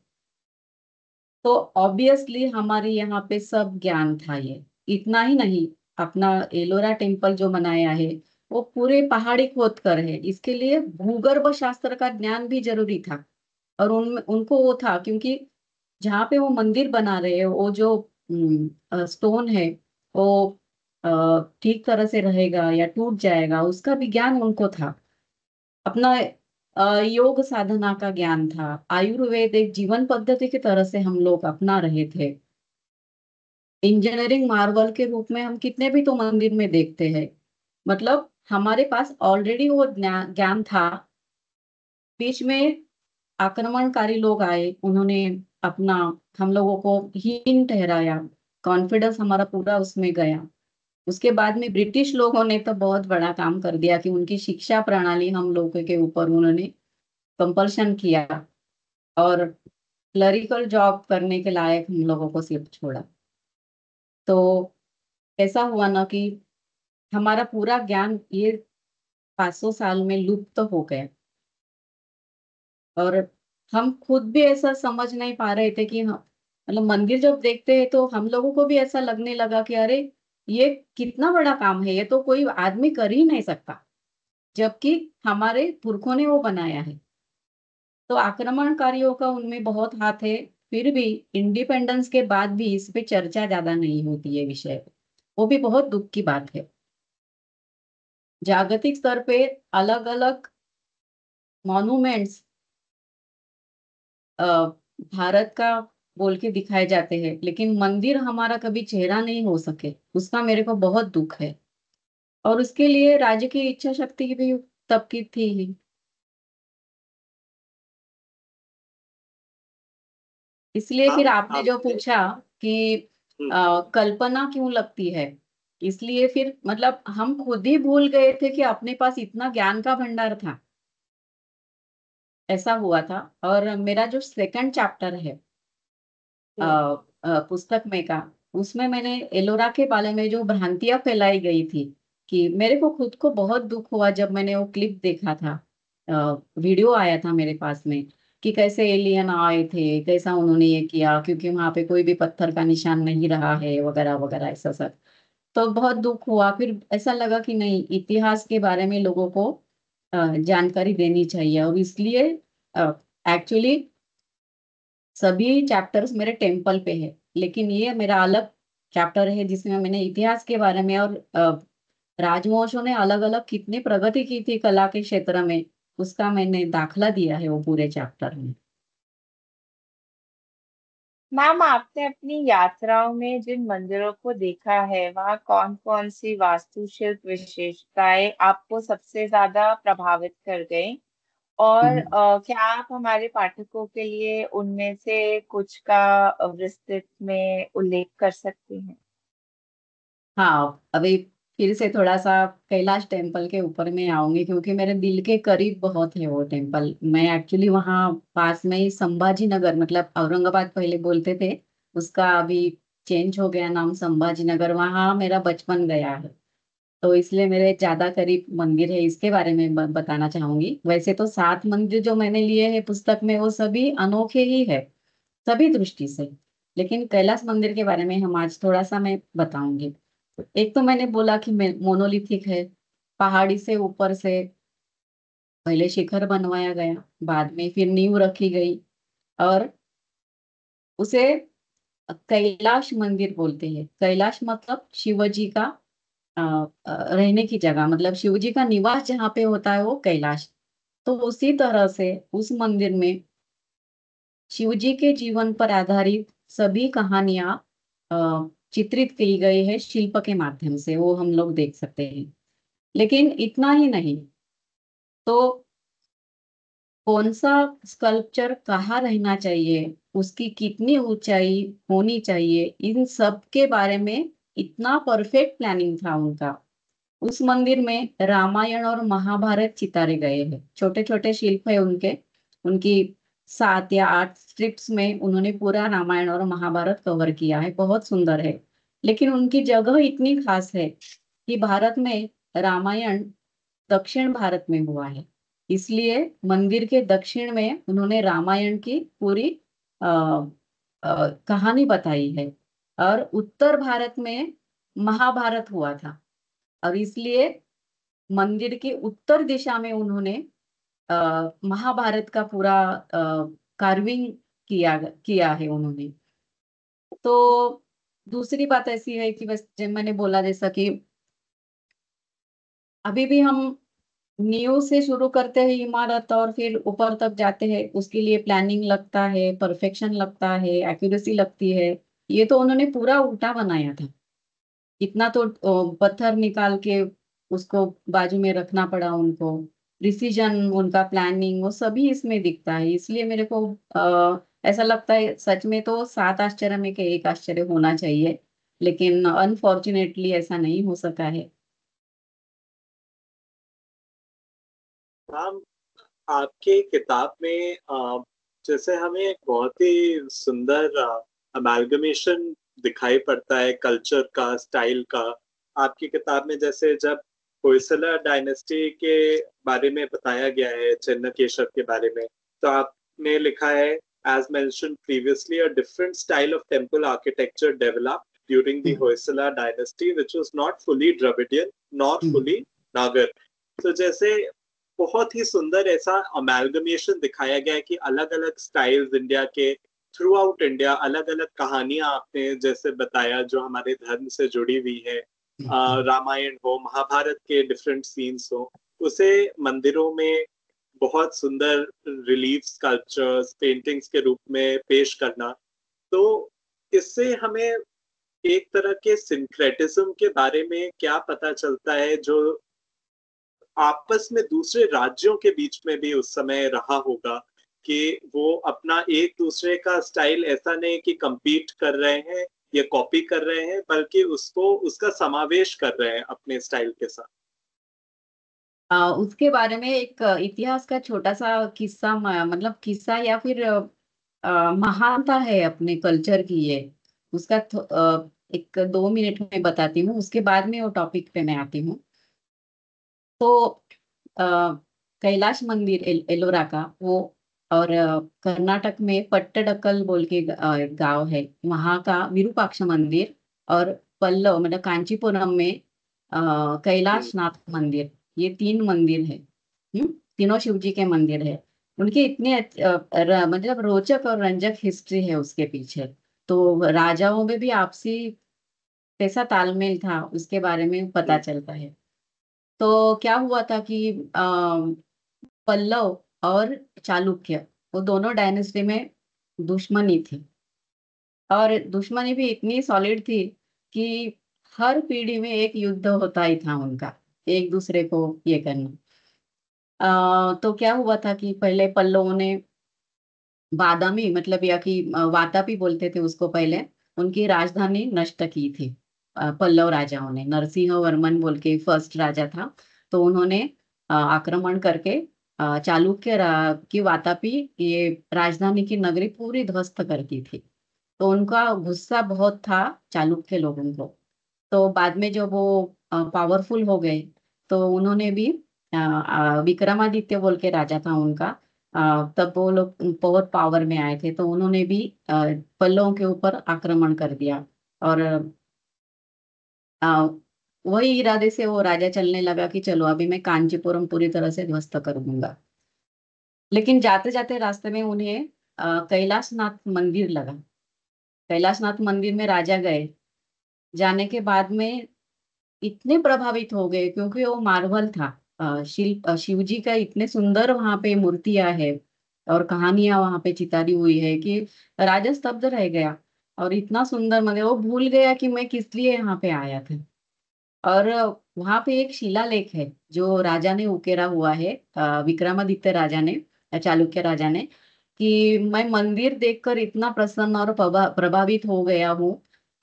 तो ऑब्वियसली हमारे यहाँ पे सब ज्ञान था। ये इतना ही नहीं, अपना एलोरा टेम्पल जो बनाया है वो पूरे पहाड़ी खोद कर है, इसके लिए भूगर्भ शास्त्र का ज्ञान भी जरूरी था। और उनको वो था, क्योंकि जहाँ पे वो मंदिर बना रहे हैं वो जो स्टोन है वो ठीक तरह से रहेगा या टूट जाएगा, उसका भी ज्ञान उनको था। अपना योग साधना का ज्ञान था। आयुर्वेद एक जीवन पद्धति की तरह से हम लोग अपना रहे थे। इंजीनियरिंग मार्वल के रूप में हम कितने भी तो मंदिर में देखते हैं। मतलब हमारे पास ऑलरेडी वो ज्ञान था। बीच में आक्रमणकारी लोग आए, उन्होंने अपना हम लोगों को हीन ठहराया, कॉन्फिडेंस हमारा पूरा उसमें गया। उसके बाद में ब्रिटिश लोगों ने तो बहुत बड़ा काम कर दिया कि उनकी शिक्षा प्रणाली हम लोगों के ऊपर उन्होंने कंपल्शन किया और क्लरिकल जॉब करने के लायक हम लोगों को सिर्फ छोड़ा। तो ऐसा हुआ ना कि हमारा पूरा ज्ञान ये 500 साल में लुप्त हो गया। और हम खुद भी ऐसा समझ नहीं पा रहे थे कि हम मतलब मंदिर जब देखते हैं तो हम लोगों को भी ऐसा लगने लगा कि अरे ये कितना बड़ा काम है, ये तो कोई आदमी कर ही नहीं सकता, जबकि हमारे पुरखों ने वो बनाया है। तो आक्रमणकारियों का उनमें बहुत हाथ है। फिर भी इंडिपेंडेंस के बाद भी इस पे चर्चा ज्यादा नहीं होती है विषय पे। वो भी बहुत दुख की बात है। जागतिक स्तर पे अलग अलग मॉन्यूमेंट्स भारत का बोल के दिखाए जाते हैं, लेकिन मंदिर हमारा कभी चेहरा नहीं हो सके, उसका मेरे को बहुत दुख है। और उसके लिए राज्य की इच्छा शक्ति भी तब की थी ही। इसलिए फिर आपने जो आपने पूछा कि कल्पना क्यों लगती है, इसलिए फिर मतलब हम खुद ही भूल गए थे कि अपने पास इतना ज्ञान का भंडार था। ऐसा हुआ था। और मेरा जो सेकंड चैप्टर है जी। पुस्तक में का, उसमें मैंने एलोरा के बारे में जो भ्रांतियां फैलाई गई थी, कि मेरे को खुद को बहुत दुख हुआ जब मैंने वो क्लिप देखा था, वीडियो आया था मेरे पास में कि कैसे एलियन आए थे, कैसा उन्होंने ये किया, क्योंकि वहां पे कोई भी पत्थर का निशान नहीं रहा है वगैरह वगैरह ऐसा सब। तो बहुत दुख हुआ। फिर ऐसा लगा कि नहीं, इतिहास के बारे में लोगों को जानकारी देनी चाहिए। और इसलिए एक्चुअली सभी चैप्टर्स मेरे टेम्पल पे है, लेकिन ये मेरा अलग चैप्टर है जिसमें मैंने इतिहास के बारे में और राजवंशों ने अलग अलग कितनी प्रगति की थी कला के क्षेत्र में, उसका मैंने दाखला दिया है वो पूरे चैप्टर में। मैम, आपने अपनी यात्राओं में जिन मंदिरों को देखा है, वहाँ कौन कौन सी वास्तुशिल्प विशेषताएं आपको सबसे ज्यादा प्रभावित कर गई? और हम्म। क्या आप हमारे पाठकों के लिए उनमें से कुछ का विस्तृत में उल्लेख कर सकते हैं? हाँ, अभी फिर से थोड़ा सा कैलाश टेम्पल के ऊपर में आऊंगी, क्योंकि मेरे दिल के करीब बहुत है वो टेम्पल। मैं एक्चुअली वहाँ पास में ही संभाजी नगर, मतलब औरंगाबाद पहले बोलते थे, उसका अभी चेंज हो गया नाम संभाजी नगर, वहाँ मेरा बचपन गया है। तो इसलिए मेरे ज्यादा करीब मंदिर है, इसके बारे में बताना चाहूंगी। वैसे तो 7 मंदिर जो मैंने लिए हैं पुस्तक में, वो सभी अनोखे ही है, सभी दृष्टि से। लेकिन कैलाश मंदिर के बारे में हम आज थोड़ा सा मैं बताऊंगी। एक तो मैंने बोला कि मोनोलिथिक है, पहाड़ी से ऊपर से पहले शिखर बनवाया गया, बाद में फिर नींव रखी गई, और उसे कैलाश मंदिर बोलते हैं। कैलाश मतलब शिवजी का रहने की जगह, मतलब शिवजी का निवास जहाँ पे होता है वो कैलाश। तो उसी तरह से उस मंदिर में शिवजी के जीवन पर आधारित सभी कहानियां चित्रित की गई है शिल्प के माध्यम से, वो हम लोग देख सकते हैं। लेकिन इतना ही नहीं, तो कौन सा स्कल्पचर कहाँ रहना चाहिए, उसकी कितनी ऊंचाई होनी चाहिए, इन सब के बारे में इतना परफेक्ट प्लानिंग था उनका। उस मंदिर में रामायण और महाभारत चितारे गए हैं, छोटे छोटे शिल्प है उनके। उनकी 7 या 8 स्ट्रिप्स में उन्होंने पूरा रामायण और महाभारत कवर किया है, बहुत सुंदर है। लेकिन उनकी जगह इतनी खास है कि भारत में रामायण दक्षिण भारत में हुआ है, इसलिए मंदिर के दक्षिण में उन्होंने रामायण की पूरी कहानी बताई है। और उत्तर भारत में महाभारत हुआ था, और इसलिए मंदिर के उत्तर दिशा में उन्होंने महाभारत का पूरा कार्विंग किया किया है उन्होंने। तो दूसरी बात ऐसी है कि बस जब मैंने बोला जैसा कि अभी भी हम नींव से शुरू करते हैं इमारत, और फिर ऊपर तक जाते हैं, उसके लिए प्लानिंग लगता है, परफेक्शन लगता है, एक्यूरेसी लगती है। ये तो उन्होंने पूरा उल्टा बनाया था। इतना तो पत्थर निकाल के उसको बाजू में रखना पड़ा उनको। प्रिसीजन, उनका प्लानिंग, वो सभी इसमें दिखता है। इसलिए मेरे को ऐसा लगता है सच में तो 7 आश्चर्य में के एक आश्चर्य होना चाहिए, लेकिन अनफॉर्चुनेटली ऐसा नहीं हो सका है। मैम, आपके किताब में जैसे हमें एक बहुत ही सुंदर अमेलगमेशन दिखाई पड़ता है कल्चर का, स्टाइल का। आपकी किताब में जैसे जब होयसला डायनेस्टी के बारे में बताया गया है, चिन्नकेशव के बारे में, तो आपने लिखा है, as mentioned previously, a different style of temple architecture developed during the hmm. Hoysala dynasty which was not fully Dravidian nor hmm. Fully Nagara. तो जैसे बहुत ही सुंदर ऐसा अमेलगमेशन दिखाया गया है कि अलग अलग स्टाइल्स इंडिया के, थ्रू आउट इंडिया अलग अलग कहानियां आपने जैसे बताया जो हमारे धर्म से जुड़ी हुई है। हम्म। रामायण हो, महाभारत के डिफरेंट सीन्स हो, उसे मंदिरों में बहुत सुंदर रिलीफ स्कल्पचर्स, पेंटिंग्स के रूप में पेश करना। तो इससे हमें एक तरह के सिंक्रेटिज्म के बारे में क्या पता चलता है, जो आपस में दूसरे राज्यों के बीच में भी उस समय रहा होगा, कि वो अपना एक दूसरे का स्टाइल ऐसा नहीं कि compete कर रहे हैं या कॉपी कर रहे हैं, बल्कि उसको उसका समावेश कर रहे हैं अपने स्टाइल के साथ। उसके बारे में एक इतिहास का छोटा सा किस्सा, मतलब किस्सा या फिर महानता है अपने कल्चर की ये। उसका एक 2 मिनट में बताती हूँ, उसके बाद में वो टॉपिक पे मैं आती हूँ। तो अ, कैलाश मंदिर एलोरा का वो, और कर्नाटक में पट्टडकल बोल के एक गांव है, वहाँ का विरूपाक्ष मंदिर, और पल्लव मतलब कांचीपुरम में हम्म। कैलाश नाथ मंदिर, ये 3 मंदिर है। तीनों शिव जी के मंदिर है। उनके इतने मतलब रोचक और रंजक हिस्ट्री है उसके पीछे। तो राजाओं में भी आपसी कैसा तालमेल था उसके बारे में पता हम्म। चलता है। तो क्या हुआ था कि पल्लव और चालुक्य, वो दोनों डायनेस्टी में दुश्मनी थी। और दुश्मनी भी इतनी सॉलिड थी कि हर पीढ़ी में एक युद्ध होता ही था उनका, एक दूसरे को ये करना। तो क्या हुआ था कि पहले पल्लवों ने बादामी मतलब या कि वातापी बोलते थे उसको, पहले उनकी राजधानी नष्ट की थी। पल्लव राजाओं ने, नरसिंह वर्मन बोल के फर्स्ट राजा था, तो उन्होंने आक्रमण करके की वातापी ये राजधानी की नगरी पूरी ध्वस्त कर दी थी। तो उनका गुस्सा बहुत था चालुक्य लोगों को। तो बाद में जब वो पावरफुल हो गए तो उन्होंने भी विक्रमादित्य बोल के राजा था उनका, तब वो लोग बहुत पावर में आए थे, तो उन्होंने भी पल्लवों के ऊपर आक्रमण कर दिया। और अ, वही इरादे से वो राजा चलने लगा कि चलो अभी मैं कांचीपुरम पूरी तरह से ध्वस्त कर दूंगा। लेकिन जाते जाते रास्ते में उन्हें कैलाशनाथ मंदिर लगा। कैलाशनाथ मंदिर में राजा गए, जाने के बाद में इतने प्रभावित हो गए क्योंकि वो मार्वल था। शिल्प शिव जी का इतने सुंदर वहां पे मूर्तियां है और कहानियां वहां पे चितारी हुई है कि राजा स्तब्ध रह गया। और इतना सुंदर मंदिर, वो भूल गया कि मैं किस लिए यहाँ पे आया था। और वहां पे एक शिलालेख है जो राजा ने उकेरा हुआ है, विक्रमादित्य राजा ने, चालुक्य राजा ने, कि मैं मंदिर देखकर इतना प्रसन्न और प्रभावित हो गया हूँ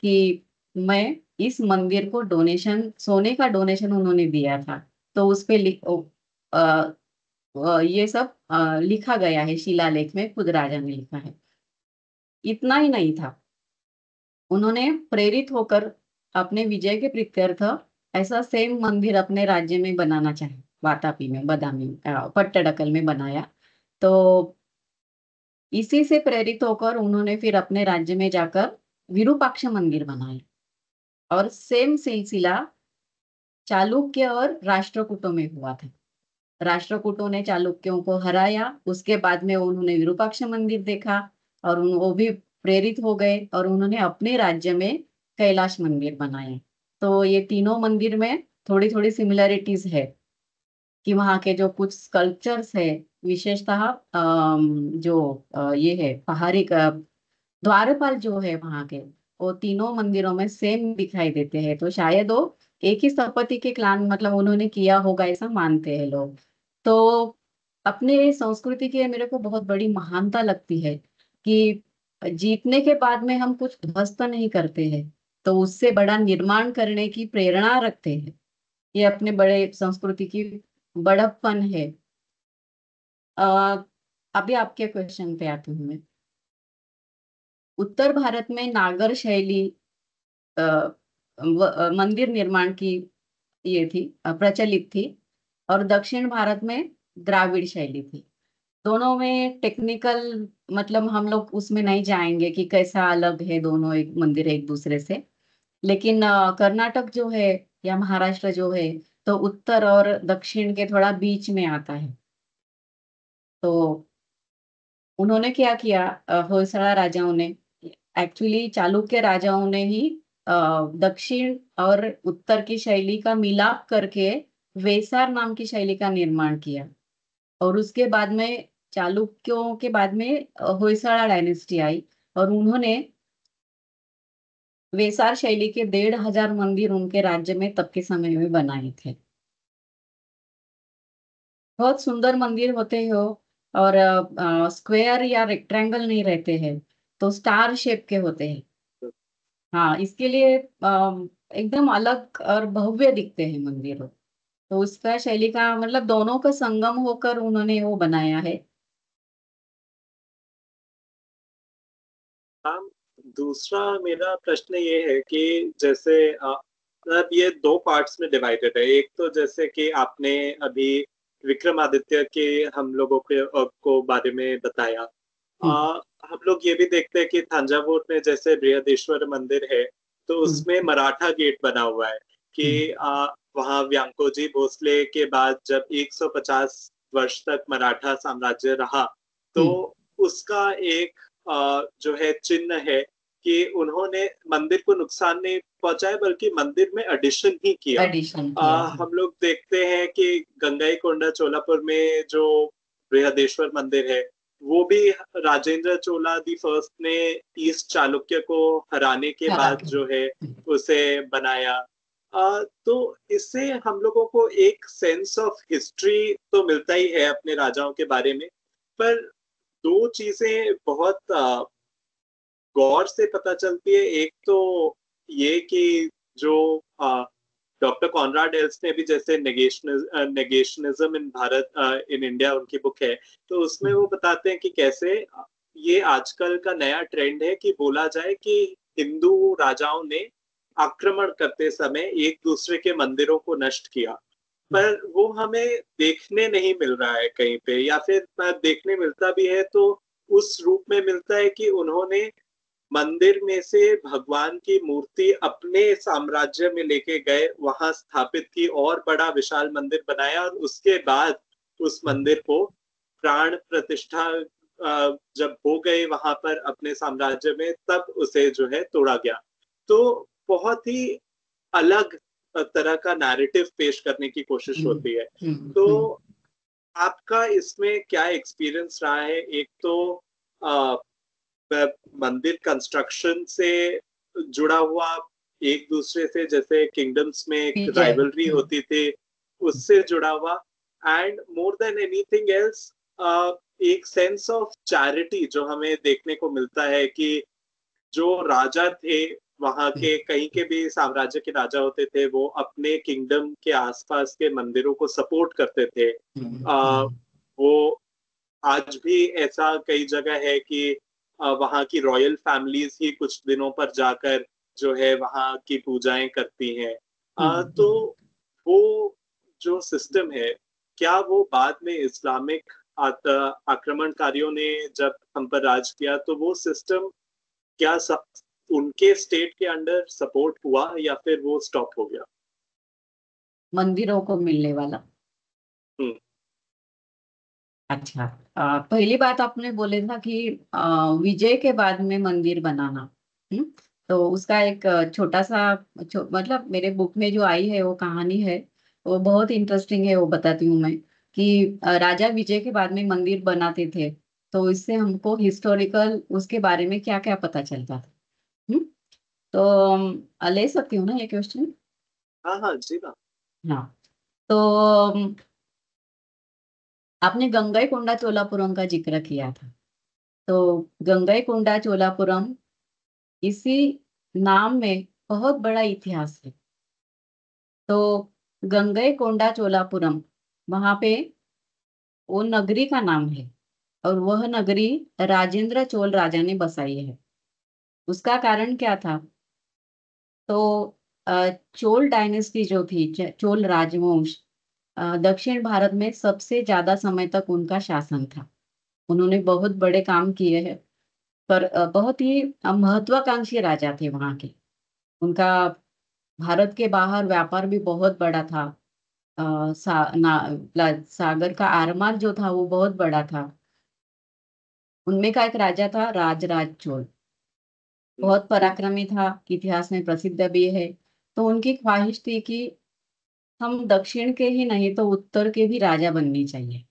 कि मैं इस मंदिर को डोनेशन, सोने का डोनेशन उन्होंने दिया था। तो उस पे ये सब लिखा गया है शिलालेख में, खुद राजा ने लिखा है। इतना ही नहीं था, उन्होंने प्रेरित होकर अपने विजय के प्रीत्यर्थ ऐसा सेम मंदिर अपने राज्य में बनाना चाहे, वातापी में, बदामी पट्टडकल में बनाया। तो इसी से प्रेरित होकर उन्होंने फिर अपने राज्य में जाकर विरूपाक्ष मंदिर बनाया। और सेम सिलसिला चालुक्य और राष्ट्रकूटों में हुआ था। राष्ट्रकूटों ने चालुक्यों को हराया, उसके बाद में उन्होंने विरूपाक्ष मंदिर देखा और वो भी प्रेरित हो गए और उन्होंने अपने राज्य में कैलाश मंदिर बनाया। तो ये तीनों मंदिर में थोड़ी थोड़ी सिमिलरिटीज है कि वहाँ के जो कुछ स्कल्पचर्स है, विशेषतः जो ये है पहाड़ी का द्वारपाल जो है वहाँ के, वो तीनों मंदिरों में सेम दिखाई देते हैं। तो शायद वो एक ही स्थपति के क्लान मतलब उन्होंने किया होगा ऐसा मानते हैं लोग। तो अपने संस्कृति की मेरे को बहुत बड़ी महानता लगती है कि जीतने के बाद में हम कुछ ध्वस्त नहीं करते हैं, तो उससे बड़ा निर्माण करने की प्रेरणा रखते हैं। ये अपने बड़े संस्कृति की बड़प्पन है। अभी आपके क्वेश्चन पे आती हूँ मैं। उत्तर भारत में नागर शैली अ, मंदिर निर्माण की ये थी, प्रचलित थी। और दक्षिण भारत में द्राविड़ शैली थी। दोनों में टेक्निकल मतलब हम लोग उसमें नहीं जाएंगे कि कैसा अलग है दोनों एक मंदिर एक दूसरे से। लेकिन कर्नाटक जो है या महाराष्ट्र जो है, तो उत्तर और दक्षिण के थोड़ा बीच में आता है। तो उन्होंने क्या किया, होयसला राजाओं ने, एक्चुअली चालुक्य राजाओं ने ही दक्षिण और उत्तर की शैली का मिलाप करके वेसार नाम की शैली का निर्माण किया। और उसके बाद में चालुक्यों के बाद में होयसला डायनेस्टी आई और उन्होंने वेसार शैली के 1500 मंदिर उनके राज्य में तब के समय में बनाए थे। बहुत सुंदर मंदिर होते हो और स्क्वायर या रेक्टेंगल नहीं रहते हैं, तो स्टार शेप के होते हैं। हाँ, इसके लिए एकदम अलग और भव्य दिखते हैं मंदिर। तो उसका शैली का मतलब दोनों का संगम होकर उन्होंने वो बनाया है। हाँ, दूसरा मेरा प्रश्न ये है कि जैसे मतलब ये दो पार्ट्स में डिवाइडेड है। एक तो जैसे कि आपने अभी विक्रमादित्य के हम लोगों को बारे में बताया। हम्म, हम लोग ये भी देखते हैं कि तंजावुर में जैसे बृहदेश्वर मंदिर है, तो हम्म, उसमें मराठा गेट बना हुआ है हम्म, कि वहाँ व्यांकोजी भोसले के बाद जब 150 वर्ष तक मराठा साम्राज्य रहा, तो हम्म, उसका एक जो है चिन्ह है कि उन्होंने मंदिर को नुकसान नहीं पहुंचाया बल्कि मंदिर में एडिशन ही किया। एडिशन किया है। हम लोग देखते हैं कि गंगाईकोंडा चोलापुर में जो बृहदेश्वर मंदिर है, वो भी राजेंद्र चोला दी फर्स्ट ने ईस्ट चालुक्य को हराने के हरा बाद के जो है उसे बनाया। तो इससे हम लोगों को एक सेंस ऑफ हिस्ट्री तो मिलता ही है अपने राजाओं के बारे में, पर दो चीजें बहुत गौर से पता चलती है। एक तो ये कि जो डॉक्टर कॉनराड एल्स ने भी, जैसे नेगेशनिज्म इन भारत इन इंडिया उनकी बुक है, तो उसमें वो बताते हैं कि कैसे ये आजकल का नया ट्रेंड है कि बोला जाए कि हिंदू राजाओं ने आक्रमण करते समय एक दूसरे के मंदिरों को नष्ट किया, पर वो हमें देखने नहीं मिल रहा है कहीं पे, या फिर देखने मिलता भी है तो उस रूप में मिलता है कि उन्होंने मंदिर में से भगवान की मूर्ति अपने साम्राज्य में लेके गए, वहां स्थापित की और बड़ा विशाल मंदिर बनाया, और उसके बाद उस मंदिर को प्राण प्रतिष्ठा जब हो गए वहां पर अपने साम्राज्य में, तब उसे जो है तोड़ा गया। तो बहुत ही अलग तरह का नैरेटिव पेश करने की कोशिश होती है। तो आपका इसमें क्या एक्सपीरियंस रहा है? एक तो मंदिर कंस्ट्रक्शन से जुड़ा हुआ, एक दूसरे से जैसे किंगडम्स में एक विजय। राइवलरी होती थी उससे जुड़ा हुआ, and more than anything else एक सेंस ऑफ चैरिटी जो हमें देखने को मिलता है कि जो राजा थे वहां के, कहीं के भी साम्राज्य के राजा होते थे, वो अपने किंगडम के आसपास के मंदिरों को सपोर्ट करते थे। वो आज भी ऐसा कई जगह है कि वहाँ की रॉयल फैमिलीज ही कुछ दिनों पर जाकर जो है वहाँ की पूजाएं करती हैं। तो वो जो सिस्टम है, क्या वो बाद में इस्लामिक आक्रमणकारियों ने जब हम पर राज किया तो वो सिस्टम क्या उनके स्टेट के अंडर सपोर्ट हुआ या फिर वो स्टॉप हो गया? मंदिरों को मिलने वाला। अच्छा, पहली बात आपने बोले था कि विजय के बाद में मंदिर बनाना। तो उसका एक छोटा सा मतलब मेरे बुक में जो आई है वो कहानी है, वो बहुत इंटरेस्टिंग है, वो बताती हूँ मैं कि राजा विजय के बाद में मंदिर बनाते थे, तो इससे हमको हिस्टोरिकल उसके बारे में क्या क्या पता चलता था। तो ले सकती हूँ ना ये क्वेश्चन? हाँ हाँ जी ना। हाँ, तो आपने गंगईकोंडा चोलापुरम का जिक्र किया था, तो गंगईकोंडा चोलापुरम, इसी नाम में बहुत बड़ा इतिहास है। तो गंगईकोंडा चोलापुरम, वहां पे वो नगरी का नाम है, और वह नगरी राजेंद्र चोल राजा ने बसाई है। उसका कारण क्या था? तो चोल डायनेस्टी जो थी, चोल राजवंश, दक्षिण भारत में सबसे ज्यादा समय तक उनका शासन था। उन्होंने बहुत बड़े काम किए हैं, पर बहुत ही महत्वाकांक्षी राजा थे वहां के। उनका भारत के बाहर व्यापार भी बहुत बड़ा था। सागर का आरमार जो था वो बहुत बड़ा था। उनमें का एक राजा था राजराज चोल, बहुत पराक्रमी था, इतिहास में प्रसिद्ध भी है। तो उनकी ख्वाहिश थी कि हम दक्षिण के ही नहीं तो उत्तर के भी राजा बनने चाहिए,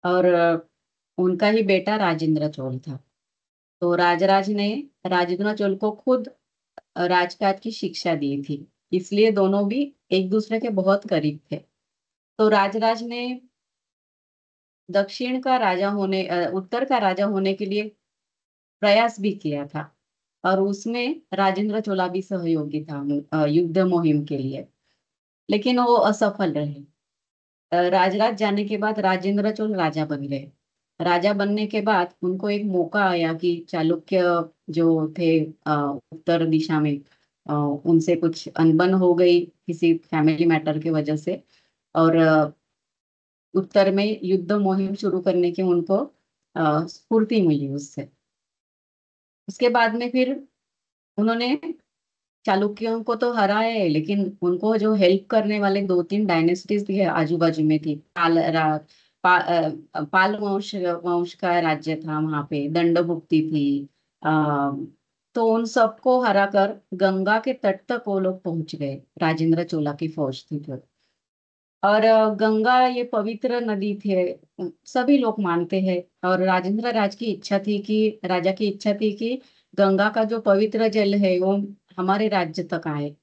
और उनका ही बेटा राजेंद्र चोल था। तो राजराज ने राजेंद्र चोल को खुद राजकाज की शिक्षा दी थी, इसलिए दोनों भी एक दूसरे के बहुत करीब थे। तो राजराज ने दक्षिण का राजा होने उत्तर का राजा होने के लिए प्रयास भी किया था, और उसमें राजेंद्र चोला भी सहयोगी था युद्ध मुहिम के लिए, लेकिन वो असफल रहे। राजराज जाने के बाद राजेंद्र चोल राजा बन गए। राजा बनने के बाद उनको एक मौका आया कि चालुक्य जो थे उत्तर दिशा में, उनसे कुछ अनबन हो गई किसी फैमिली मैटर की वजह से, और उत्तर में युद्ध मुहिम शुरू करने की उनको स्फूर्ति मिली उससे। उसके बाद में फिर उन्होंने चालुक्यों को तो हराया है, लेकिन उनको जो हेल्प करने वाले दो तीन डायनेस्टीज भी है आजू बाजू में थी। पाल वंश का राज्य था वहां पे, दंडभुक्ति थी। आ, तो उन सबको हराकर गंगा के तट तक वो लोग पहुंच गए, राजेंद्र चोला की फौज थी जो। और गंगा ये पवित्र नदी थे, सभी लोग मानते हैं। और राजेंद्र राजा की इच्छा थी कि गंगा का जो पवित्र जल है वो हमारे राज्य तक आए।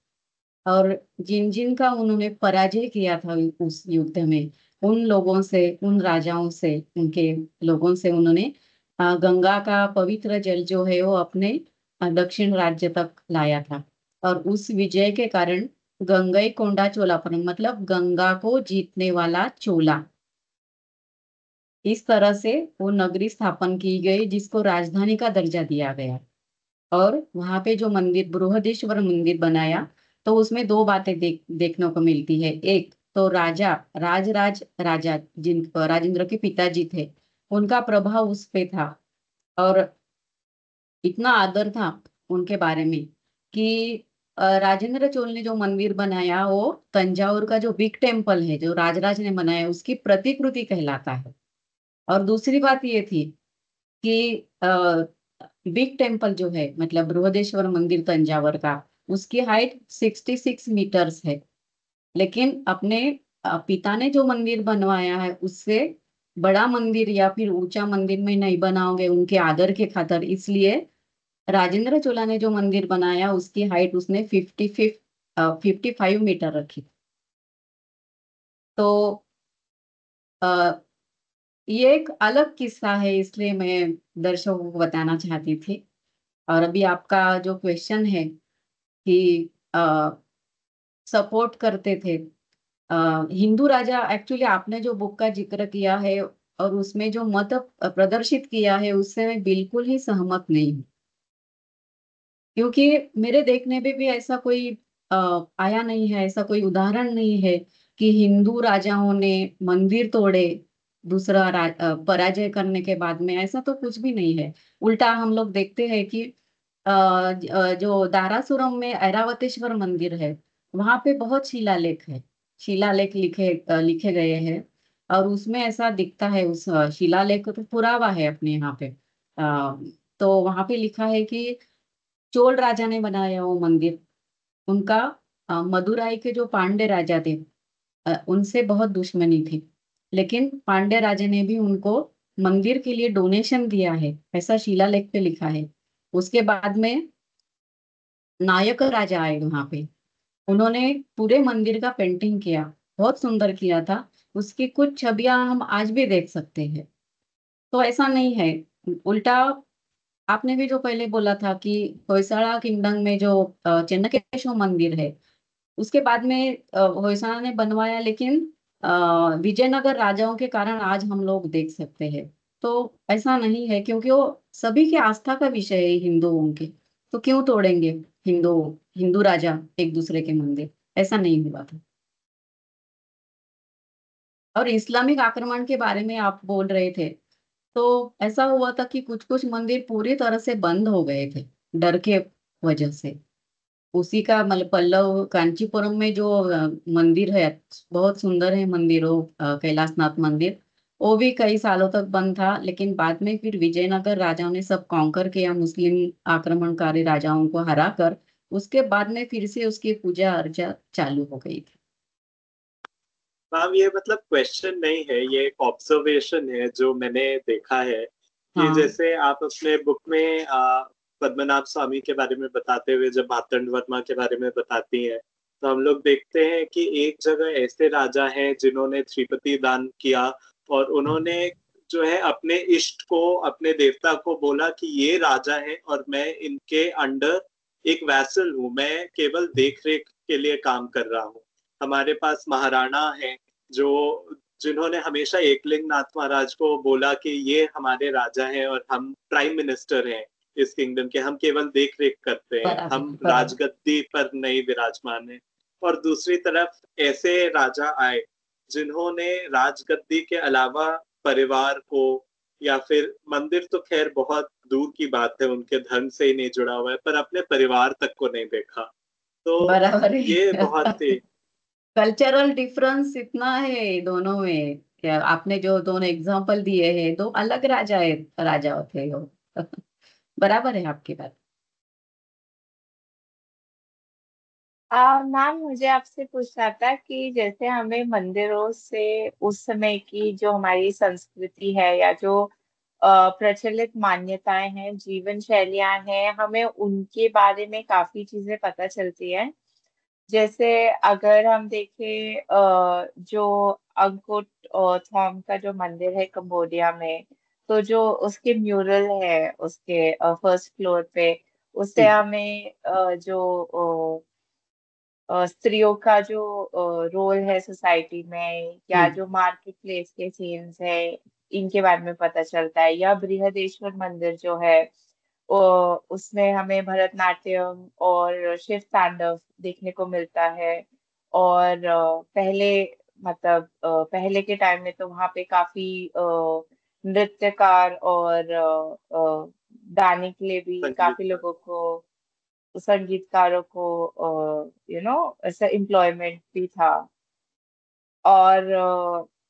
और जिन जिन का उन्होंने पराजय किया था उस युद्ध में, उन लोगों से, उन राजाओं से, उनके लोगों से उन्होंने गंगा का पवित्र जल जो है वो अपने दक्षिण राज्य तक लाया था। और उस विजय के कारण गंगई कोंडा चोलापुरम, मतलब गंगा को जीतने वाला चोला, इस तरह से वो नगरी स्थापन की गई जिसको राजधानी का दर्जा दिया गया। और वहां पे जो मंदिर बृहदेश्वर मंदिर बनाया, तो उसमें दो बातें देखने को मिलती है। एक तो राजा जिन राजेंद्र के पिताजी थे, उनका प्रभाव उस पे था। और इतना आदर था उनके बारे में कि राजेंद्र चोल ने जो मंदिर बनाया वो तंजावुर का जो बिग टेम्पल है जो राजराज ने बनाया उसकी प्रतिकृति कहलाता है। और दूसरी बात ये थी कि बिग टेम्पल जो है, मतलब बृहदेश्वर मंदिर तंजावर का, उसकी हाइट 66 मीटर्स है। लेकिन अपने पिता ने जो मंदिर बनवाया है उससे बड़ा मंदिर या फिर ऊंचा मंदिर में नहीं बनाओगे उनके आदर के खातर, इसलिए राजेंद्र चोला ने जो मंदिर बनाया उसकी हाइट उसने 55 मीटर रखी। तो आ, ये एक अलग किस्सा है, इसलिए मैं दर्शकों को बताना चाहती थी। और अभी आपका जो क्वेश्चन है कि सपोर्ट करते थे हिंदू राजा, एक्चुअली आपने जो बुक का जिक्र किया है और उसमें जो मत प्रदर्शित किया है उससे मैं बिल्कुल ही सहमत नहीं हूँ। क्योंकि मेरे देखने पे भी ऐसा कोई आया नहीं है, ऐसा कोई उदाहरण नहीं है कि हिंदू राजाओं ने मंदिर तोड़े पराजय करने के बाद में। ऐसा तो कुछ भी नहीं है। उल्टा हम लोग देखते हैं कि जो दारासुरम में ऐरावतेश्वर मंदिर है, वहां पे बहुत शिलालेख है, शिलालेख लिखे गए हैं। और उसमें ऐसा दिखता है, उस शिलालेख तो पुरावा है अपने यहाँ पे। तो वहां पे लिखा है कि चोल राजा ने बनाया वो मंदिर। उनका मदुराई के जो पांडे राजा थे, उनसे बहुत दुश्मनी थी। लेकिन पांडे राजा ने भी उनको मंदिर के लिए डोनेशन दिया है, ऐसा शिलालेख पे लिखा है। उसके बाद में नायक राजा आए वहां पे, उन्होंने पूरे मंदिर का पेंटिंग किया, बहुत सुंदर किया था। उसकी कुछ छवियां हम आज भी देख सकते हैं। तो ऐसा नहीं है, उल्टा आपने भी जो पहले बोला था कि होयसला किंगडम में जो चेन्नकेशव मंदिर है, उसके बाद में होयसला ने बनवाया। लेकिन विजयनगर राजाओं के कारण आज हम लोग देख सकते हैं। तो ऐसा नहीं है, क्योंकि वो सभी की आस्था का विषय है हिंदुओं के। तो क्यों तोड़ेंगे हिंदू हिंदू राजा एक दूसरे के मंदिर? ऐसा नहीं हुआ था। और इस्लामिक आक्रमण के बारे में आप बोल रहे थे, तो ऐसा हुआ था कि कुछ कुछ मंदिर पूरी तरह से बंद हो गए थे डर के वजह से। उसी का मतलब पल्लव कांचीपुरम में जो मंदिर है, बहुत सुंदर है मंदिर वो, कैलाशनाथ मंदिर, वो भी कई सालों तक बंद था। लेकिन बाद में फिर विजयनगर राजाओं ने सब कॉन्कर किया, मुस्लिम आक्रमणकारी राजाओं को हरा कर। उसके बाद में फिर से उसकी पूजा अर्चा चालू हो गई थी। मैम ये मतलब क्वेश्चन नहीं है, ये एक ऑब्जर्वेशन है जो मैंने देखा है कि हाँ। जैसे आप अपने बुक में पद्मनाभ स्वामी के बारे में बताते हुए जब मार्तंड वर्मा के बारे में बताती हैं, तो हम लोग देखते हैं कि एक जगह ऐसे राजा हैं जिन्होंने श्रीपति दान किया और उन्होंने जो है अपने इष्ट को, अपने देवता को बोला कि ये राजा है और मैं इनके अंडर एक वैसल हूँ, मैं केवल देख रेख के लिए काम कर रहा हूँ। हमारे पास महाराणा है जो जिन्होंने हमेशा एकलिंग नाथ महाराज को बोला कि ये हमारे राजा हैं और हम प्राइम मिनिस्टर हैं इस किंगडम के, हम केवल देख रेख करते हैं, बराबर हम बराबर। राजगद्दी पर नहीं विराजमान है। और दूसरी तरफ ऐसे राजा आए जिन्होंने राजगद्दी के अलावा परिवार को, या फिर मंदिर तो खैर बहुत दूर की बात है, उनके धर्म से ही नहीं जुड़ा हुआ है, पर अपने परिवार तक को नहीं देखा। तो बराबर ये है। बहुत ही कल्चरल डिफरेंस इतना है दोनों में। क्या आपने जो दोनों एग्जांपल दिए हैं, दो अलग राजा थे वो। बराबर है आपकी बात। मैम मुझे आपसे पूछना था कि जैसे हमें मंदिरों से उस समय की जो हमारी संस्कृति है या जो प्रचलित मान्यताएं हैं, जीवन शैलियां हैं, हमें उनके बारे में काफी चीजें पता चलती है। जैसे अगर हम देखें जो अंकोट थॉम का जो मंदिर है कंबोडिया में, तो जो उसके म्यूरल है उसके फर्स्ट फ्लोर पे, उससे हम्म, हमें जो स्त्रियों का जो रोल है सोसाइटी में, या हम्म, जो मार्केट प्लेस के सीन्स है, इनके बारे में पता चलता है। या बृहदेश्वर मंदिर जो है, उसमें हमें भरतनाट्यम और शिव तांडव देखने को मिलता है। और पहले मतलब पहले के टाइम में तो वहाँ पे काफी नृत्यकार और गाने के लिए भी काफी संगीत। लोगों को, संगीतकारों को ऐसा एम्प्लॉयमेंट भी था। और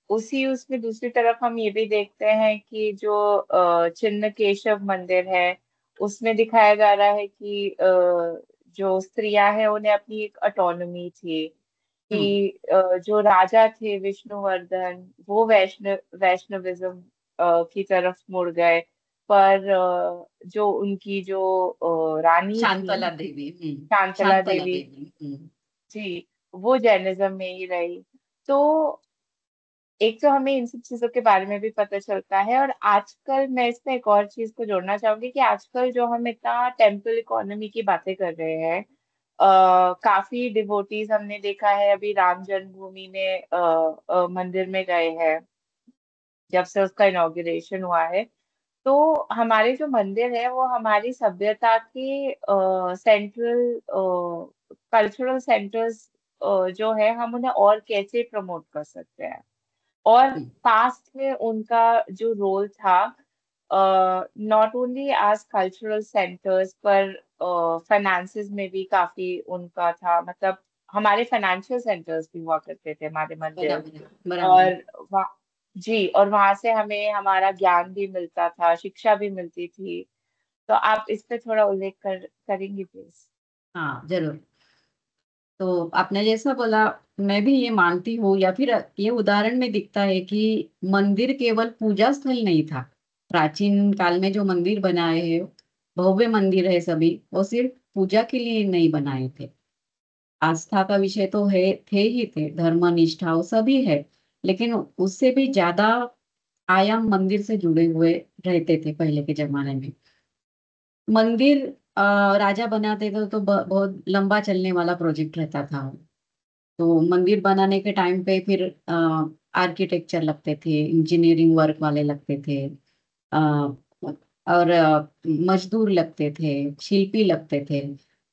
उसी उसमें दूसरी तरफ हम ये भी देखते हैं कि जो चिन्ह केशव मंदिर है, उसमें दिखाया जा रहा है कि जो स्त्रियां हैं उन्हें अपनी एक ऑटोनॉमी थी। हम्म, कि जो राजा थे विष्णुवर्धन, वो वैष्णविज्म की तरफ मुड़ गए। पर जो उनकी जो रानी थी, शांतला देवी। शांतला शांतला देवी, देवी। जी, वो जैनिज्म में ही रही। तो एक तो हमें इन सब चीजों के बारे में भी पता चलता है। और आजकल मैं इसमें एक और चीज को जोड़ना चाहूंगी कि आजकल जो हम इतना टेम्पल इकोनॉमी की बातें कर रहे हैं, काफी डिवोटीज हमने देखा है अभी राम जन्मभूमि में मंदिर में गए हैं, जब से उसका इनॉग्रेशन हुआ है। तो हमारे जो मंदिर है वो हमारी सभ्यता के सेंट्रल कल्चरल सेंटर्स जो है, हम उन्हें और कैसे प्रमोट कर सकते हैं। और हम्म, पास्ट में उनका जो रोल था, not only as cultural centres, पर फाइनेंसेस में भी काफी उनका था। मतलब हमारे फाइनेंशियल सेंटर्स भी हुआ करते थे हमारे मंदिर। बराबर है, बराबर है। और वहाँ, जी, और वहां से हमें हमारा ज्ञान भी मिलता था, शिक्षा भी मिलती थी। तो आप इस पे थोड़ा उल्लेख करेंगी प्लीज। हाँ, जरूर। तो आपने जैसा बोला, मैं भी ये मानती हूँ, या फिर ये उदाहरण में दिखता है कि मंदिर केवल पूजा स्थल नहीं था। प्राचीन काल में जो मंदिर बनाए हैं, भव्य मंदिर है सभी, वो सिर्फ पूजा के लिए नहीं बनाए थे। आस्था का विषय तो है, थे ही थे, धर्म निष्ठा वो सभी है। लेकिन उससे भी ज्यादा आयाम मंदिर से जुड़े हुए रहते थे पहले के जमाने में। मंदिर राजा बनाते थे तो बहुत लंबा चलने वाला प्रोजेक्ट रहता था। तो मंदिर बनाने के टाइम पे फिर आर्किटेक्चर लगते थे, इंजीनियरिंग वर्क वाले लगते थे, अ, और मजदूर लगते थे, शिल्पी लगते थे।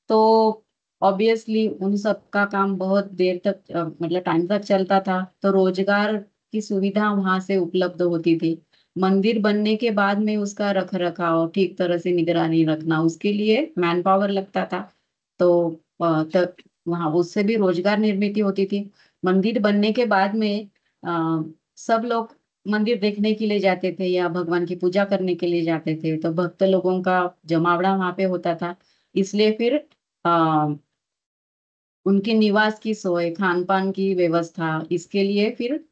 तो ऑब्वियसली उन सब का काम बहुत देर तक मतलब टाइम तक चलता था, तो रोजगार की सुविधा वहां से उपलब्ध होती थी। मंदिर बनने के बाद में उसका रख रखाव, ठीक तरह से निगरानी रखना, उसके लिए मैन पावर लगता था। तो तब वहाँ उससे भी रोजगार निर्मित होती थी। मंदिर बनने के बाद में सब लोग मंदिर देखने के लिए जाते थे या भगवान की पूजा करने के लिए जाते थे, तो भक्त लोगों का जमावड़ा वहां पे होता था। इसलिए फिर आ, उनके निवास की सोय, खान पान की व्यवस्था, इसके लिए फिर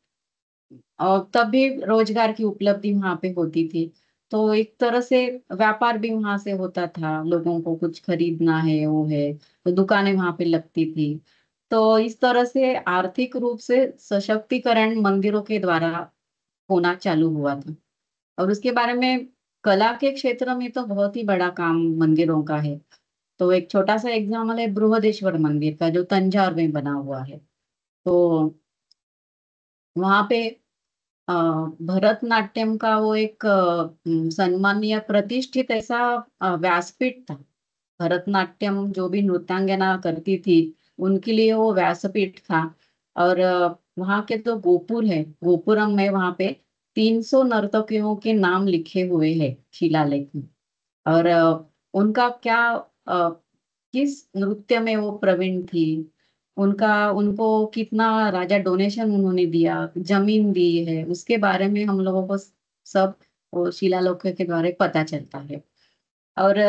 और तब भी रोजगार की उपलब्धि वहां पे होती थी। तो एक तरह से व्यापार भी वहां से होता था, लोगों को कुछ खरीदना है वो है, तो दुकानें वहां पे लगती थी। तो इस तरह से आर्थिक रूप से सशक्तिकरण मंदिरों के द्वारा होना चालू हुआ था। और उसके बारे में कला के क्षेत्र में तो बहुत ही बड़ा काम मंदिरों का है। तो एक छोटा सा एग्जाम्पल है बृहदेश्वर मंदिर का, जो तंजावर में बना हुआ है। तो वहां पे अ, भरतनाट्यम का वो एक सम्मानीय प्रतिष्ठित ऐसा व्यासपीठ था। भरतनाट्यम जो भी नृत्यांगना करती थी, उनके लिए वो व्यासपीठ था। और वहाँ के जो गोपुर है, गोपुरम में वहाँ पे 300 नर्तकियों के नाम लिखे हुए हैं शिलालेख में। और उनका क्या, किस नृत्य में वो प्रवीण थी, उनका उनको कितना राजा डोनेशन उन्होंने दिया, जमीन दी है, उसके बारे में हम लोगों को सब वो शिलालेख के द्वारा पता चलता है। और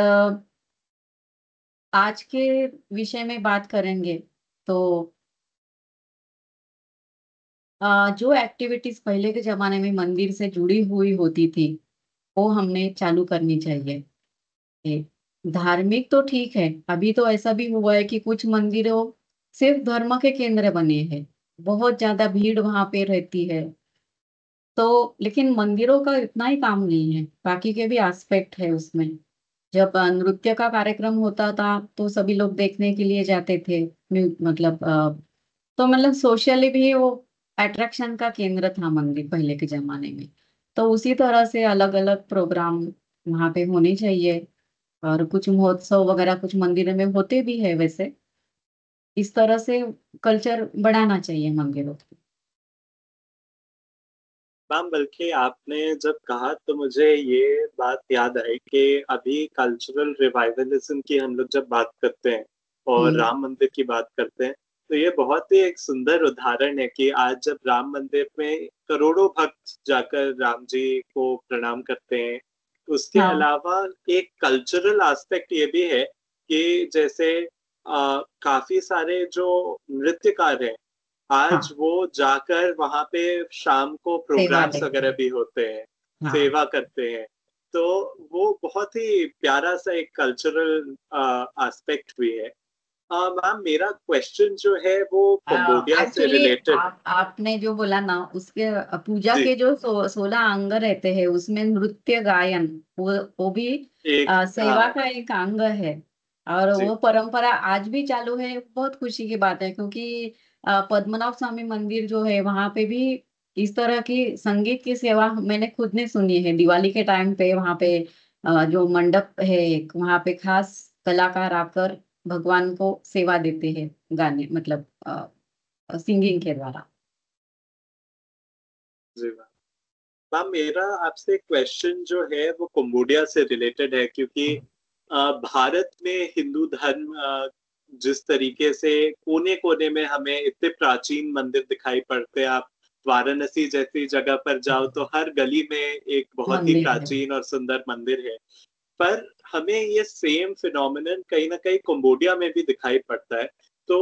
आज के विषय में बात करेंगे तो जो एक्टिविटीज पहले के जमाने में मंदिर से जुड़ी हुई होती थी वो हमने चालू करनी चाहिए। ए, धार्मिक तो ठीक है, अभी तो ऐसा भी हुआ है कि कुछ मंदिरों सिर्फ धर्म के केंद्र बने हैं, बहुत ज्यादा भीड़ वहां पे रहती है। तो लेकिन मंदिरों का इतना ही काम नहीं है, बाकी के भी एस्पेक्ट है उसमें। जब नृत्य का कार्यक्रम होता था तो सभी लोग देखने के लिए जाते थे। मतलब तो मतलब सोशली भी वो अट्रैक्शन का केंद्र था मंदिर पहले के जमाने में। तो उसी तरह से अलग अलग प्रोग्राम वहाँ पे होने चाहिए। और कुछ महोत्सव वगैरह कुछ मंदिर में होते भी है वैसे। इस तरह से कल्चर बढ़ाना चाहिए मंदिरों को। मैम, बल्कि आपने जब कहा तो मुझे ये बात याद आई कि अभी कल्चरल रिवाइवलिज्म की हम लोग जब बात करते हैं और हम्म। राम मंदिर की बात करते हैं, तो ये बहुत ही एक सुंदर उदाहरण है कि आज जब राम मंदिर में करोड़ों भक्त जाकर राम जी को प्रणाम करते हैं, उसके हाँ अलावा एक कल्चरल एस्पेक्ट ये भी है कि जैसे काफी सारे जो नृत्यकार हैं, आज हाँ। वो जाकर वहां पे शाम को सेवा प्रोग्राम्स देते वगैरह हैं। भी होते हैं, हाँ। सेवा करते हैं। तो वो बहुत ही प्यारा सा एक कल्चरल एस्पेक्ट भी है। मैम, मेरा क्वेश्चन जो है वो कंबोडिया से एक्चुअली रिलेटेड है। आपने जो बोला ना उसके पूजा जी। के जो 16 अंग रहते हैं उसमें नृत्य गायन वो भी एक सेवा का एक अंग है। और जी। वो परंपरा आज भी चालू है, बहुत खुशी की बात है क्योंकि पद्मनाभ स्वामी मंदिर जो है वहां पे भी इस तरह की संगीत की सेवा मैंने खुद ने सुनी है। दिवाली के टाइम पे वहां पे जो मंडप है एक वहां पे खास कलाकार आकर भगवान को सेवा देते हैं, गाने मतलब सिंगिंग के द्वारा। जी मैम। मैम, मेरा आपसे क्वेश्चन जो है वो कंबोडिया से रिलेटेड है, क्योंकि भारत में हिंदू धर्म जिस तरीके से कोने कोने में हमें इतने प्राचीन मंदिर दिखाई पड़ते हैं। आप वाराणसी जैसी जगह पर जाओ तो हर गली में एक बहुत ही मंदिर है। प्राचीन और सुंदर मंदिर है। पर हमें ये सेम फिनोमिनन कहीं ना कहीं कंबोडिया में भी दिखाई पड़ता है। तो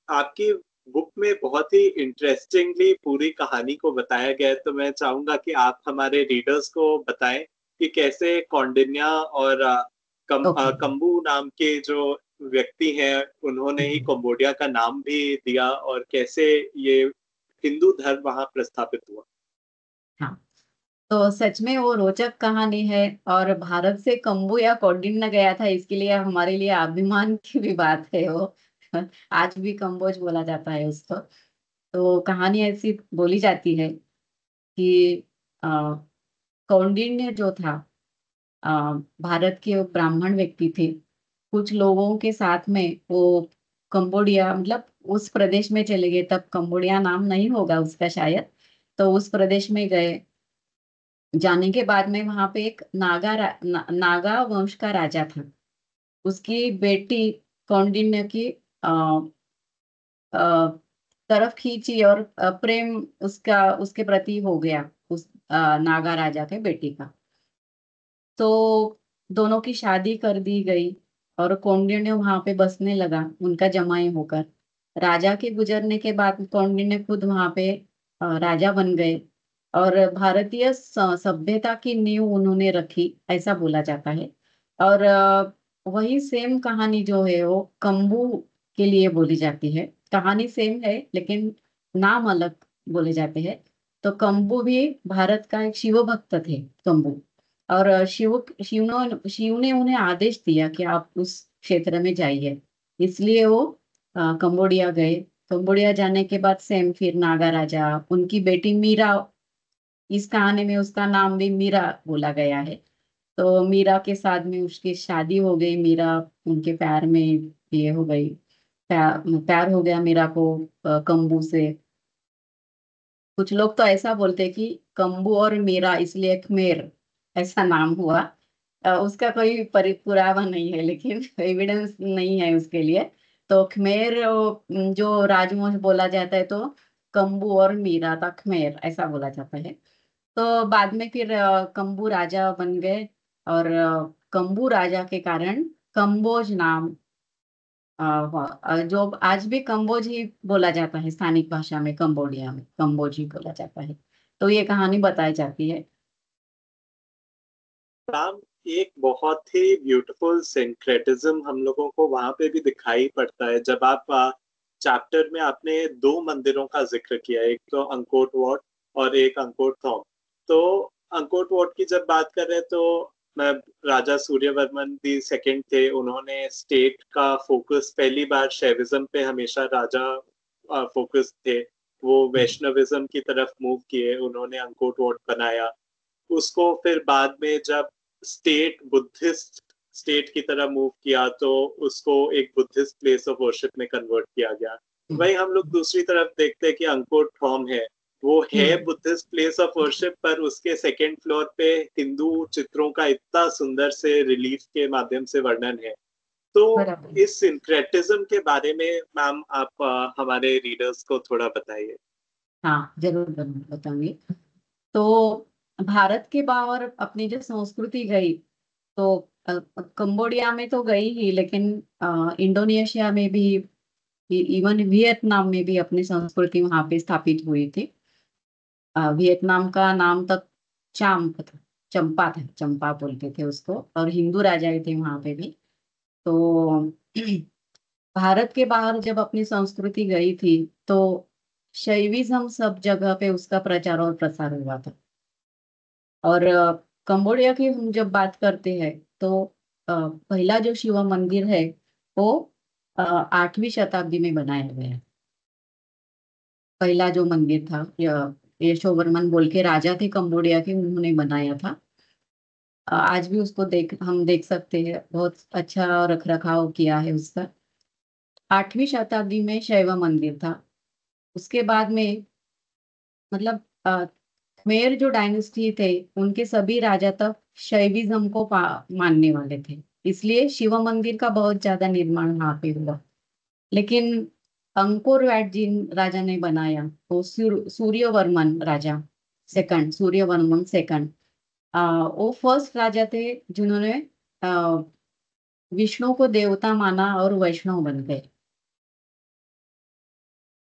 आपकी बुक में बहुत ही इंटरेस्टिंगली पूरी कहानी को बताया गया है, तो मैं चाहूंगा कि आप हमारे रीडर्स को बताएं कि कैसे कौंडिन्या और ओके। कंबू नाम के जो व्यक्ति हैं उन्होंने ही कंबोडिया का नाम भी दिया, और कैसे ये हिंदू धर्म वहां प्रस्थापित हुआ। हाँ, तो सच में वो रोचक कहानी है। और भारत से कंबू या कौंडिन्य गया था इसके लिए हमारे लिए अभिमान की भी बात है वो। आज भी कंबोज बोला जाता है उसको। तो कहानी ऐसी बोली जाती है कि अ, कौंडिन्य जो था अ, भारत के ब्राह्मण व्यक्ति थे। कुछ लोगों के साथ में वो कंबोडिया मतलब उस प्रदेश में चले गए, तब कंबोडिया नाम नहीं होगा उसका शायद। तो उस प्रदेश में गए। जाने के बाद में वहां पे एक नागा वंश का राजा था। उसकी बेटी कौंडिन्य की अ, अ, तरफ खींची और प्रेम उसका उसके प्रति हो गया उस नागा राजा के बेटी का। तो दोनों की शादी कर दी गई और कौंडिन्य वहां पे बसने लगा उनका जमाई होकर। राजा के गुजरने के बाद कौंडिन्य खुद वहां पे राजा बन गए। और भारतीय सभ्यता की नींव उन्होंने रखी ऐसा बोला जाता है। और वही सेम कहानी जो है वो कंबू के लिए बोली जाती है। कहानी सेम है लेकिन नाम अलग बोले जाते हैं। तो कंबू भी भारत का एक शिव भक्त थे कंबू। और शिव ने उन्हें आदेश दिया कि आप उस क्षेत्र में जाइए। इसलिए वो कंबोडिया गए। कंबोडिया जाने के बाद सेम फिर नागा राजा उनकी बेटी मीरा, इस कहानी में उसका नाम भी मीरा बोला गया है। तो मीरा के साथ में उसकी शादी हो गई। मीरा उनके प्यार में ये हो गई। प्यार हो गया मीरा को कंबू से। कुछ लोग तो ऐसा बोलते हैं कि कंबू और मीरा इसलिए खमेर ऐसा नाम हुआ। उसका कोई पुरावा नहीं है लेकिन एविडेंस नहीं है उसके लिए। तो खमेर जो राजवंश बोला जाता है तो कंबू और मीरा था खमेर ऐसा बोला जाता है। तो बाद में फिर कंबू राजा बन गए। और कंबू राजा के कारण कंबोज नाम जो आज भी कंबोज ही बोला जाता है, स्थानिक भाषा में कंबोडिया में कंबोज ही बोला जाता है। तो ये कहानी बताई जाती है। राम, एक बहुत ही ब्यूटीफुल सिंक्रेटिज्म हम लोगों को वहां पे भी दिखाई पड़ता है। जब आप चैप्टर में आपने दो मंदिरों का जिक्र किया, एक तो अंकोट वाट और एक अंकोट थॉम। तो अंकोट वाट की जब बात कर रहे हैं तो मैं, राजा सूर्यवर्मन दी सेकंड थे, उन्होंने स्टेट का फोकस पहली बार शैविज्म पे, हमेशा राजा फोकस थे, वो वैष्णविज्म की तरफ मूव किए, उन्होंने अंकोट वाट बनाया। उसको फिर बाद में जब स्टेट बुद्धिस्ट स्टेट की तरह मूव किया तो उसको एक बुद्धिस्ट प्लेस ऑफ वर्शिप में कन्वर्ट किया गया। वही हम लोग दूसरी तरफ देखते हैं कि अंकोट थॉम है, वो है बुद्धिस्ट प्लेस ऑफ वर्शिप, पर उसके सेकेंड फ्लोर पे हिंदू चित्रों का इतना सुंदर से रिलीफ के माध्यम से वर्णन है। तो बराबर। इस सिंक्रेटिज्म के बारे में मैम आप हमारे रीडर्स को थोड़ा बताइए। हाँ, जरूर जरूर बताऊंगी। तो भारत के बाहर अपनी जो संस्कृति गई, तो कंबोडिया में तो गई ही, लेकिन इंडोनेशिया में भी, इवन वियतनाम में भी अपनी संस्कृति वहां पे स्थापित हुई थी। वियतनाम का नाम तक चाम्प था, चंपा था, चंपा बोलते थे उसको, और हिंदू राजा थे वहां पे भी। तो भारत के बाहर जब अपनी संस्कृति गई थी, तो शैविज्म सब जगह पे उसका प्रचार और प्रसार हुआ था। और कंबोडिया की हम जब बात करते हैं, तो पहला जो शिव मंदिर है वो 8वीं शताब्दी में बनाया गया है। पहला जो मंदिर था, यशोवर्मन बोल के राजा थे कंबोडिया के, उन्होंने बनाया था। आज भी उसको हम देख सकते हैं, बहुत अच्छा रख रखाव किया है उसका। 8वीं शताब्दी में शैव मंदिर था। उसके बाद में, मतलब खमेर जो डायनेस्टी थे, उनके सभी राजा तक शैविज्म को मानने वाले थे, इसलिए शिव मंदिर का बहुत ज्यादा निर्माण वहां पे हुआ। लेकिन अंकोर वैट जिन राजा ने बनाया, वो सूर्यवर्मन राजा सेकंड, सूर्यवर्मन सेकंड, वो फर्स्ट राजा थे जिन्होंने आ, विष्णु को देवता माना और वैष्णव बन गए।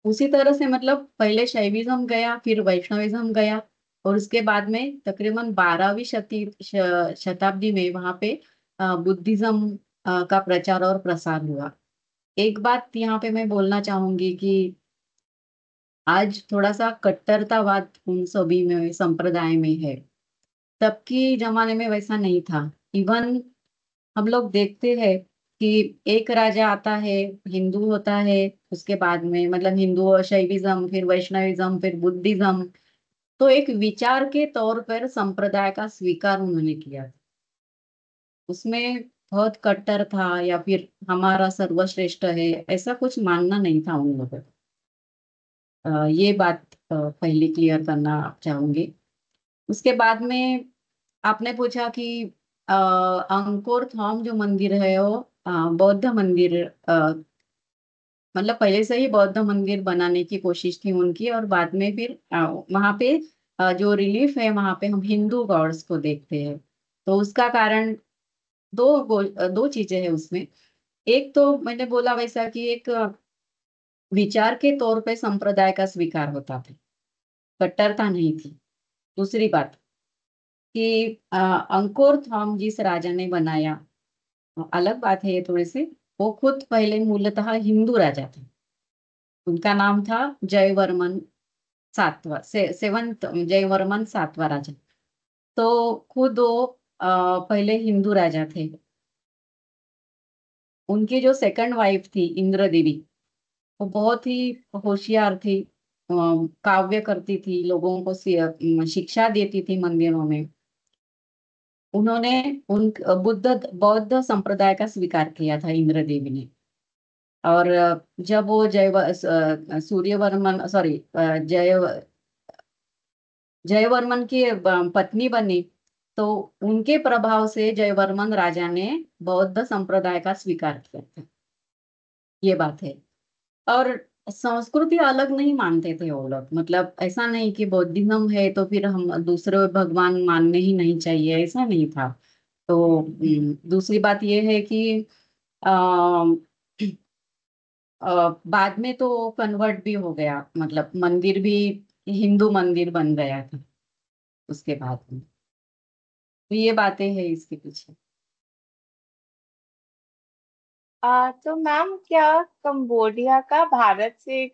उसी तरह से, मतलब पहले शैविज्म गया, फिर वैष्णविज्म गया, और उसके बाद में तकरीबन 12वीं शताब्दी में वहां पे बुद्धिज्म का प्रचार और प्रसार हुआ। एक बात यहाँ पे मैं बोलना चाहूंगी कि आज थोड़ा सा कट्टरतावाद उन सभी में, संप्रदाय में है। तब की जमाने में वैसा नहीं था। इवन हम लोग देखते हैं कि एक राजा आता है, हिंदू होता है, उसके बाद में, मतलब हिंदू और शैविज्म, फिर वैष्णविज्म, फिर बुद्धिज्म, तो एक विचार के तौर पर संप्रदाय का स्वीकार उन्होंने किया। उसमें बहुत कट्टर था, या फिर हमारा सर्वश्रेष्ठ है, ऐसा कुछ मानना नहीं था उन लोगों को। ये बात पहले क्लियर करना चाहूंगी। उसके बाद में आपने पूछा कि अंकोर थाम जो मंदिर है वो बौद्ध मंदिर, मतलब पहले से ही बौद्ध मंदिर बनाने की कोशिश थी उनकी, और बाद में फिर वहां पे जो रिलीफ है, वहां पे हम हिंदू गॉड्स को देखते हैं। तो उसका कारण दो चीजें हैं उसमें। एक तो मैंने बोला वैसा कि एक विचार के तौर पे संप्रदाय का स्वीकार होता था, कट्टरता नहीं थी। दूसरी बात कि अंकोर थॉम जिस राजा ने बनाया, अलग बात है ये थोड़ी सी, वो खुद पहले मूलतः हिंदू राजा थे। उनका नाम था जयवर्मन सातवां, सेवंथ जयवर्मन सातवां राजा। तो खुद वो पहले हिंदू राजा थे। उनकी जो सेकंड वाइफ थी इंद्र देवी, वो बहुत ही होशियार थी, काव्य करती थी, लोगों को शिक्षा देती थी मंदिरों में। उन्होंने उन बुद्ध बौद्ध संप्रदाय का स्वीकार किया था इंद्र देवी ने। और जब वो सूर्यवर्मन, सॉरी, जयवर्मन की पत्नी बनी, तो उनके प्रभाव से जयवर्मन राजा ने बौद्ध संप्रदाय का स्वीकार किया था। ये बात है। और संस्कृति अलग नहीं मानते थे वो लोग, मतलब ऐसा नहीं कि बौद्धिज्म है तो फिर हम दूसरे भगवान मानने ही नहीं चाहिए, ऐसा नहीं था। तो दूसरी बात ये है कि बाद में तो कन्वर्ट भी हो गया, मतलब मंदिर भी हिंदू मंदिर बन गया था उसके बाद में। तो ये बातें हैं इसके पीछे। तो मैम, क्या कंबोडिया का भारत के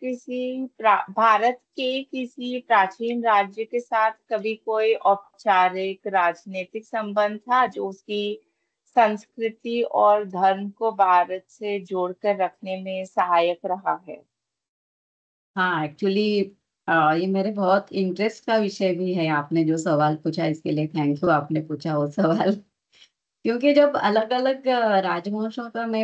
किसी प्राचीन राज्य के साथ कभी कोई औपचारिक राजनीतिक संबंध था जो उसकी संस्कृति और धर्म को भारत से जोड़कर रखने में सहायक रहा है? हाँ एक्चुअली ये मेरे बहुत इंटरेस्ट का विषय भी है। आपने जो सवाल पूछा इसके लिए थैंक यू, आपने पूछा वो सवाल। क्योंकि जब अलग अलग राजवंशों का मैं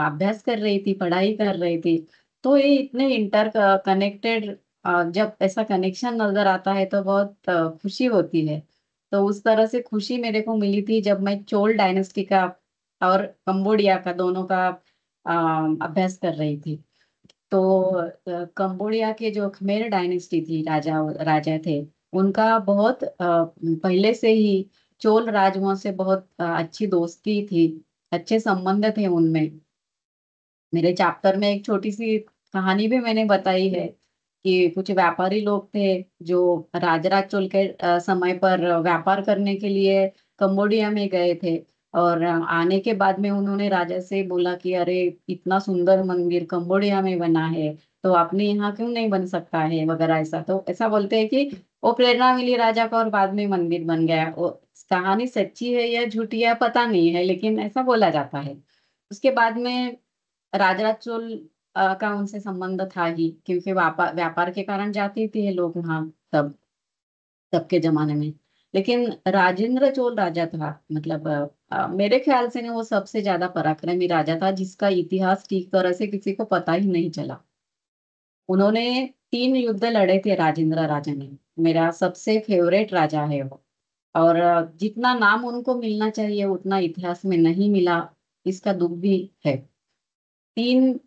अभ्यास कर रही थी, पढ़ाई कर रही थी, तो ये इतने इंटर कनेक्टेड, जब ऐसा कनेक्शन नजर आता है तो बहुत खुशी होती है। तो उस तरह से खुशी मेरे को मिली थी जब मैं चोल डायनेस्टी का और कंबोडिया का दोनों का अभ्यास कर रही थी। तो कंबोडिया के जो खमेर डायनेस्टी थी, राजा राजा थे, उनका बहुत पहले से ही चोल राजवंश से बहुत अच्छी दोस्ती थी, अच्छे संबंध थे उनमें। मेरे चैप्टर में एक छोटी सी कहानी भी मैंने बताई है कि कुछ व्यापारी लोग थे जो राजराज चोल के समय पर व्यापार करने के लिए कंबोडिया में गए थे। और आने के बाद में उन्होंने राजा से बोला कि अरे इतना सुंदर मंदिर कंबोडिया में बना है, तो अपने यहाँ क्यों नहीं बन सकता है वगैरह। ऐसा तो ऐसा बोलते हैं कि वो प्रेरणा मिली राजा को और बाद में मंदिर बन गया। वो कहानी सच्ची है या झूठी है पता नहीं है, लेकिन ऐसा बोला जाता है। उसके बाद में राजराज चोल का उनसे संबंध था ही, क्योंकि व्यापार व्यापार के कारण जाते थे ये लोग वहाँ तब, तब के जमाने में। लेकिन राजेंद्र चोल राजा था, मतलब मेरे ख्याल से ना वो सबसे ज्यादा पराक्रमी राजा था जिसका इतिहास ठीक तरह से किसी को पता ही नहीं चला। उन्होंने 3 युद्ध लड़े थे राजेंद्र राजा ने। मेरा सबसे फेवरेट राजा है वो। और जितना नाम उनको मिलना चाहिए उतना इतिहास में नहीं मिला, इसका दुख भी है। 3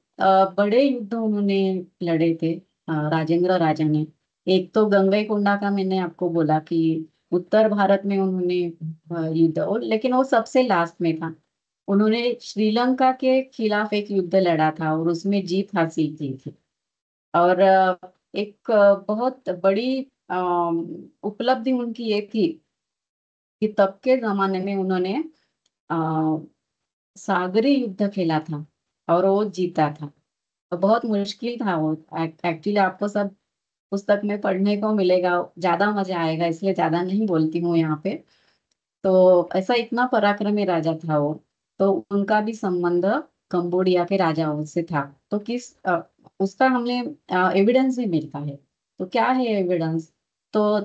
बड़े युद्ध उन्होंने लड़े थे राजेंद्र राजा ने। एक तो गंगईकोंडा का मैंने आपको बोला कि उत्तर भारत में उन्होंने युद्ध, लेकिन वो सबसे लास्ट में था। उन्होंने श्रीलंका के खिलाफ एक युद्ध लड़ा था और उसमें जीत हासिल की थी। और एक बहुत बड़ी उपलब्धि उनकी ये थी कि तब के जमाने में उन्होंने सागरी युद्ध खेला था और वो जीता था। तो बहुत मुश्किल था वो। एक्चुअली आपको सब पुस्तक में पढ़ने को मिलेगा, ज्यादा मजा आएगा, इसलिए ज्यादा नहीं बोलती हूँ यहाँ पे। तो ऐसा इतना पराक्रमी राजा था वो। तो उनका भी संबंध कंबोडिया के राजाओं से था। तो उसका हमें एविडेंस भी मिलता है। तो क्या है एविडेंस? तो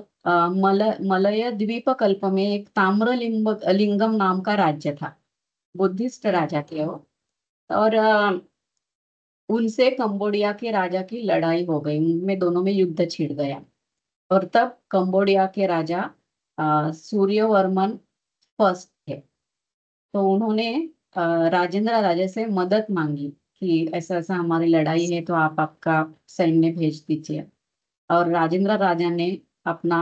मलय द्वीप कल्प में एक ताम्र लिंगम नाम का राज्य था। बुद्धिस्ट राजा थे वो। और उनसे कंबोडिया के राजा की लड़ाई हो गई, उनमें दोनों में युद्ध छिड़ गया। और तब कंबोडिया के राजा सूर्यवर्मन फर्स्ट थे। तो उन्होंने राजेंद्र राजा से मदद मांगी कि ऐसा ऐसा हमारी लड़ाई है, तो आप आपका सैन्य भेज दीजिए। और राजेंद्र राजा ने अपना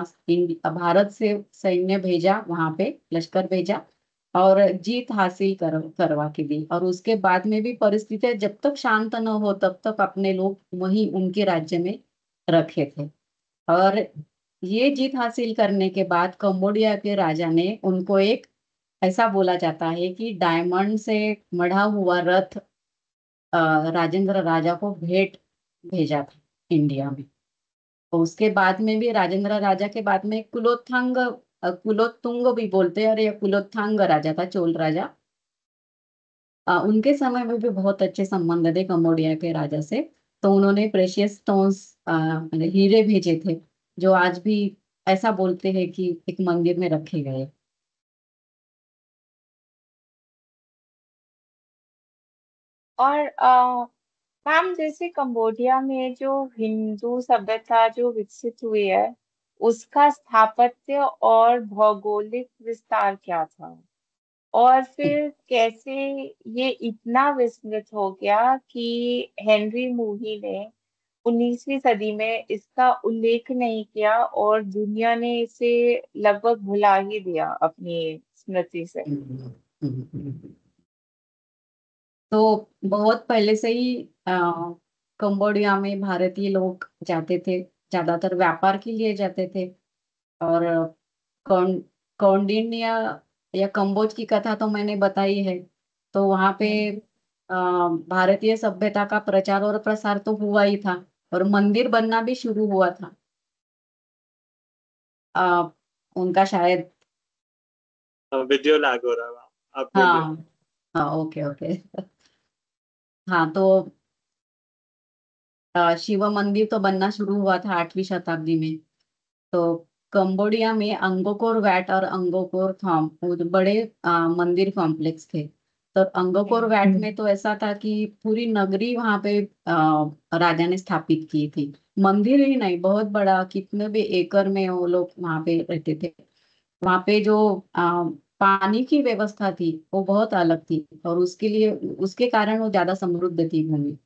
भारत से सैन्य भेजा, वहां पे लश्कर भेजा और जीत हासिल करवा के दी। और उसके बाद में भी परिस्थितियां जब तक शांत न हो तब तक अपने लोग वहीं उनके राज्य में रखे थे। और ये जीत हासिल करने के बाद कंबोडिया के राजा ने उनको एक, ऐसा बोला जाता है कि डायमंड से मढ़ा हुआ रथ राजेंद्र राजा को भेंट भेजा था इंडिया में। तो उसके बाद में भी राजेंद्र राजा के बाद में कुलोत्तुंग भी बोलते हैं, और ये कुलोत्थांग राजा था, चोल राजा। उनके समय में भी बहुत अच्छे संबंध थे कंबोडिया के राजा से। तो उन्होंने प्रेशियस स्टोन्स मतलब हीरे भेजे थे, जो आज भी ऐसा बोलते हैं कि एक मंदिर में रखे गए। और मैम, जैसे कंबोडिया में जो हिंदू सभ्यता जो विकसित हुई है, उसका स्थापत्य और भौगोलिक विस्तार क्या था? और फिर कैसे ये इतना विस्तृत हो गया कि हेनरी मूही ने 19वीं सदी में इसका उल्लेख नहीं किया और दुनिया ने इसे लगभग भुला ही दिया अपनी स्मृति से? हम्म, हम्म, हम्म। तो बहुत पहले से ही कंबोडिया में भारतीय लोग जाते थे, ज्यादातर व्यापार के लिए जाते थे। और कौन कौंडिन्य या कंबोज की कथा तो मैंने बताई है। तो वहां पे हम्म। भारतीय सभ्यता का प्रचार और प्रसार तो हुआ ही था, और मंदिर बनना भी शुरू हुआ था। आ, उनका शायद। वीडियो लैग हो रहा है, आप बोलिए। हाँ, हाँ, ओके, ओके। हाँ, तो शिव मंदिर तो बनना शुरू हुआ था 8वीं शताब्दी में। तो कंबोडिया में अंगकोर वैट और अंगकोर थॉम वो जो बड़े मंदिर कॉम्प्लेक्स थे। तो अंगकोर हम्म। वैट में तो ऐसा था कि पूरी नगरी वहां पे राजा ने स्थापित की थी। मंदिर ही नहीं, बहुत बड़ा, कितने भी एकड़ में वो लोग वहां पे रहते थे। वहां पे जो पानी की व्यवस्था थी वो बहुत अलग थी, और उसके लिए उसके कारण वो ज्यादा समृद्ध थी भूमि।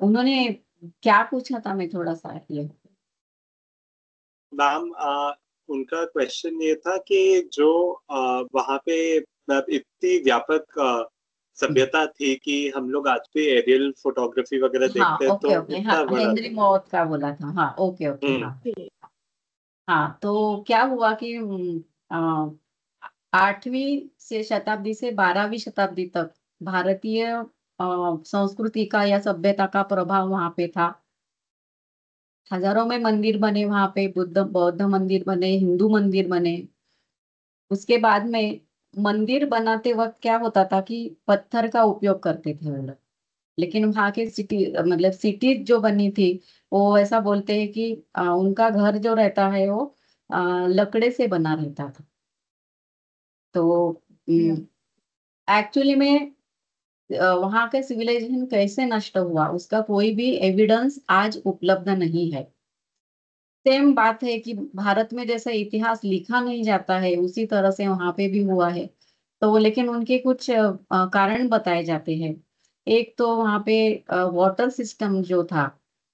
उन्होंने क्या पूछा था, मैं थोड़ा सा ये। मैम, उनका क्वेश्चन ये था कि जो वहाँ पे मतलब इतनी व्यापक सभ्यता थी कि हम लोग आज भी एरियल फोटोग्राफी वगैरह हाँ, देखते हैं, ओके, तो ओके, हाँ, इतना बड़ा हेनरी था। मौत का बोला था, हाँ, ओके, ओके, हम्म। हाँ। जी। हाँ, तो क्या हुआ कि 8वीं शताब्दी से 12वीं शताब्दी तक भारतीय संस्कृति का या सभ्यता का प्रभाव वहां पे था। हजारों में मंदिर बने वहां पे, बुद्ध बौद्ध मंदिर बने, हिंदू मंदिर बने। उसके बाद में मंदिर बनाते वक्त क्या होता था कि पत्थर का उपयोग करते थे वो लोग। लेकिन वहाँ के सिटी मतलब सिटीज जो बनी थी, वो ऐसा बोलते हैं कि उनका घर जो रहता है वो लकड़े से बना रहता था। तो हम्म। एक्चुअली में वहाँ का सिविलाइजेशन कैसे नष्ट हुआ उसका कोई भी एविडेंस आज उपलब्ध नहीं है। सेम बात है कि भारत में जैसे इतिहास लिखा नहीं जाता है, उसी तरह से वहां पे भी हुआ है। तो लेकिन उनके कुछ कारण बताए जाते हैं। एक तो वहां पे वाटर सिस्टम जो था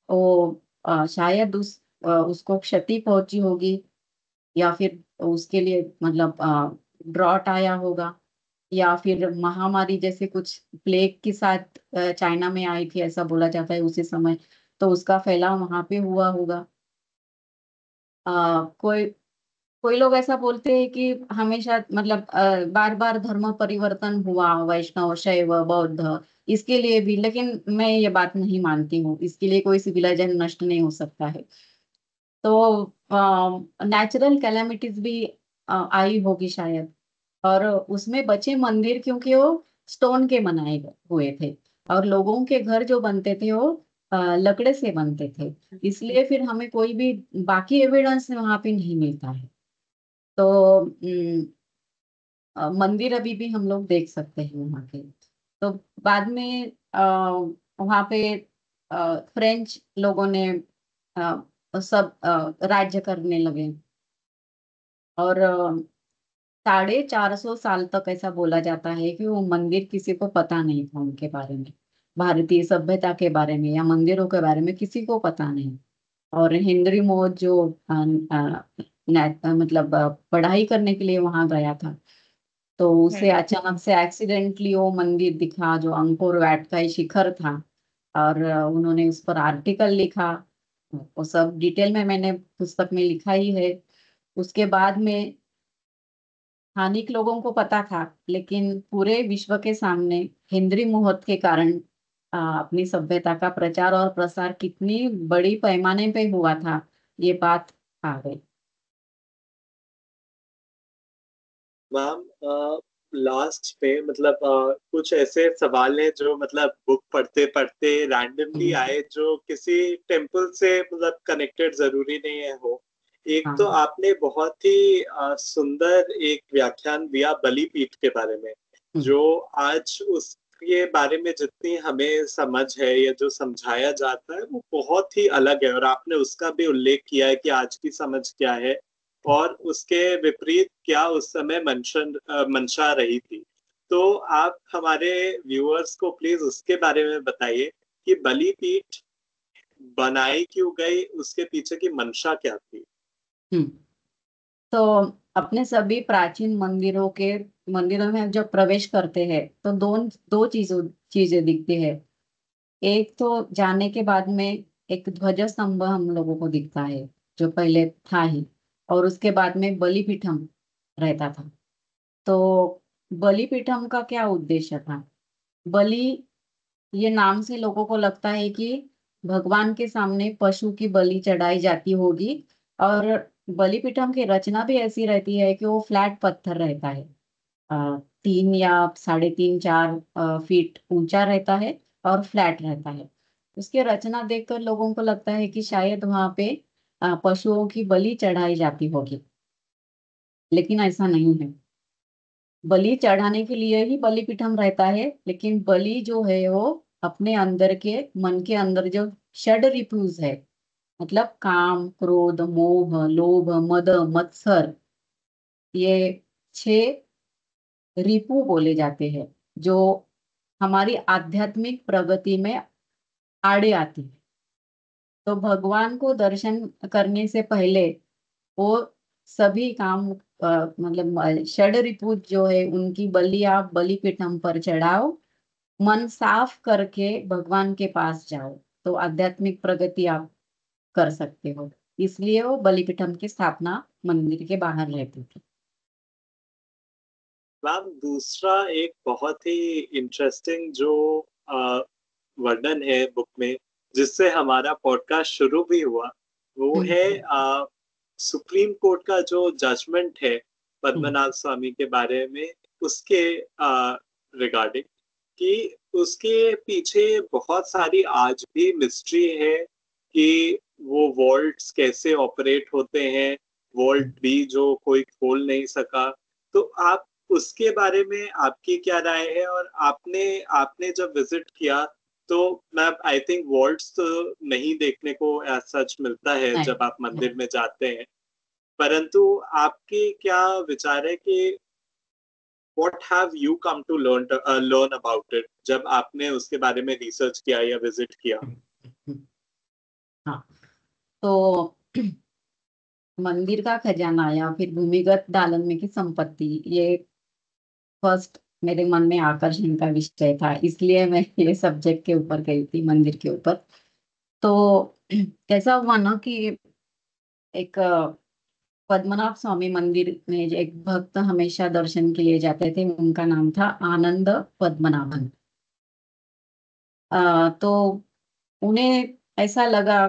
वो शायद उसको क्षति पहुंची होगी, या फिर उसके लिए मतलब ड्रॉट आया होगा, या फिर महामारी जैसे कुछ प्लेग के साथ चाइना में आई थी, ऐसा बोला जाता है उसी समय। तो उसका फैलाव वहां पे हुआ होगा। कोई कोई लोग ऐसा बोलते हैं कि हमेशा मतलब बार बार धर्म परिवर्तन हुआ, वैष्णव, शैव, बौद्ध, इसके लिए भी। लेकिन मैं ये बात नहीं मानती हूँ, इसके लिए कोई सिविलाइजेशन नष्ट नहीं हो सकता है। तो नेचुरल कैलेमिटीज भी आई होगी शायद। और उसमें बचे मंदिर क्योंकि वो स्टोन के बनाए हुए थे, और लोगों के घर जो बनते थे वो लकड़े से बनते थे। इसलिए फिर हमें कोई भी बाकी एविडेंस वहां पे नहीं मिलता है। तो मंदिर अभी भी हम लोग देख सकते हैं वहाँ के। तो बाद में वहाँ पे फ्रेंच लोगों ने सब राज्य करने लगे। और 450 साल तक ऐसा बोला जाता है कि वो मंदिर किसी को पता नहीं था उनके बारे में, भारतीय सभ्यता के बारे में या मंदिरों के बारे में किसी को पता नहीं। और हेनरी मौत जो मतलब पढ़ाई करने के लिए वहां गया था, तो उसे हम्म। अचानक से एक्सीडेंटली वो मंदिर दिखा जो अंकोर वैट का ही शिखर था। और उन्होंने उस पर आर्टिकल लिखा। वो सब डिटेल में मैंने पुस्तक में लिखा ही है। उसके बाद में स्थानिक लोगों को पता था, लेकिन पूरे विश्व के सामने हेनरी मुहत के कारण अपनी सभ्यता का प्रचार और प्रसार कितनी बड़ी पैमाने पे हुआ था, ये बात आ गई। मैम, लास्ट पे मतलब कुछ ऐसे सवाल हैं जो मतलब बुक पढ़ते पढ़ते रैंडमली हम्म, आए, जो किसी टेम्पल से मतलब कनेक्टेड जरूरी नहीं है हो। एक तो हाँ, आपने बहुत ही सुंदर एक व्याख्यान दिया बलिपीठ के बारे में, हम्म, जो आज उसके बारे में जितनी हमें समझ है या जो समझाया जाता है वो बहुत ही अलग है, और आपने उसका भी उल्लेख किया है कि आज की समझ क्या है और उसके विपरीत क्या उस समय मंशा रही थी। तो आप हमारे व्यूअर्स को प्लीज उसके बारे में बताइए कि बलिपीठ बनाई क्यों गई, उसके पीछे की मंशा क्या थी। हम्म। तो अपने सभी प्राचीन मंदिरों में जब प्रवेश करते हैं तो दो दो चीजें दिखती है। एक तो जाने के बाद में एक ध्वज स्तंभ हम लोगों को दिखता है, जो पहले था ही। और उसके बाद में बलिपीठम रहता था। तो बलिपीठम का क्या उद्देश्य था? बलि, ये नाम से लोगों को लगता है कि भगवान के सामने पशु की बलि चढ़ाई जाती होगी। और बलिपीठम की रचना भी ऐसी रहती है कि वो फ्लैट पत्थर रहता है। 3 या 3.5 4 फीट ऊंचा रहता है और फ्लैट रहता है। उसकी रचना देखकर लोगों को लगता है कि शायद वहां पे पशुओं की बलि चढ़ाई जाती होगी, लेकिन ऐसा नहीं है। बलि चढ़ाने के लिए ही बलिपीठम रहता है, लेकिन बलि जो है वो अपने अंदर के मन के अंदर जो षड रिपुज है, मतलब काम, क्रोध, मोह, लोभ, मद, मत्सर, ये 6 रिपु बोले जाते हैं, जो हमारी आध्यात्मिक प्रगति में आड़े आती है। तो भगवान को दर्शन करने से पहले वो सभी काम, मतलब षड रिपु जो है उनकी बलि आप बलिपीठम पर चढ़ाओ। मन साफ करके भगवान के पास जाओ, तो आध्यात्मिक प्रगति आप कर सकते हो। इसलिए वो बलिपीठम की स्थापना मंदिर के बाहर रहती थी। मैम, दूसरा एक बहुत ही इंटरेस्टिंग जो वर्णन है बुक में, जिससे हमारा पॉडकास्ट शुरू भी हुआ, वो है हम्म। सुप्रीम कोर्ट का जो जजमेंट है हम्म। पद्मनाभ स्वामी के बारे में, उसके रिगार्डिंग, कि उसके पीछे बहुत सारी आज भी मिस्ट्री है कि वो वॉल्ट्स कैसे ऑपरेट होते हैं, वॉल्ट भी जो कोई खोल नहीं सका। तो आप उसके बारे में आपकी क्या राय है? और आपने आपने जब विजिट किया तो मैं आई थिंक वॉल्ट्स तो नहीं देखने को सच मिलता है नहीं, जब आप नहीं। मंदिर में जाते हैं, परंतु आपके क्या विचार है कि what have you come to learn about it जब आपने उसके बारे में रिसर्च किया या विजिट किया? हाँ, तो मंदिर का खजाना या फिर भूमिगत दालन में की संपत्ति, ये फर्स्ट मेरे मन में आकर्षण का विषय था, इसलिए मैं ये सब्जेक्ट के ऊपर गई थी, मंदिर के ऊपर। तो कैसा हुआ ना कि एक पद्मनाभ स्वामी मंदिर में जो एक भक्त हमेशा दर्शन के लिए जाते थे, उनका नाम था आनंद पद्मनाभन। तो उन्हें ऐसा लगा,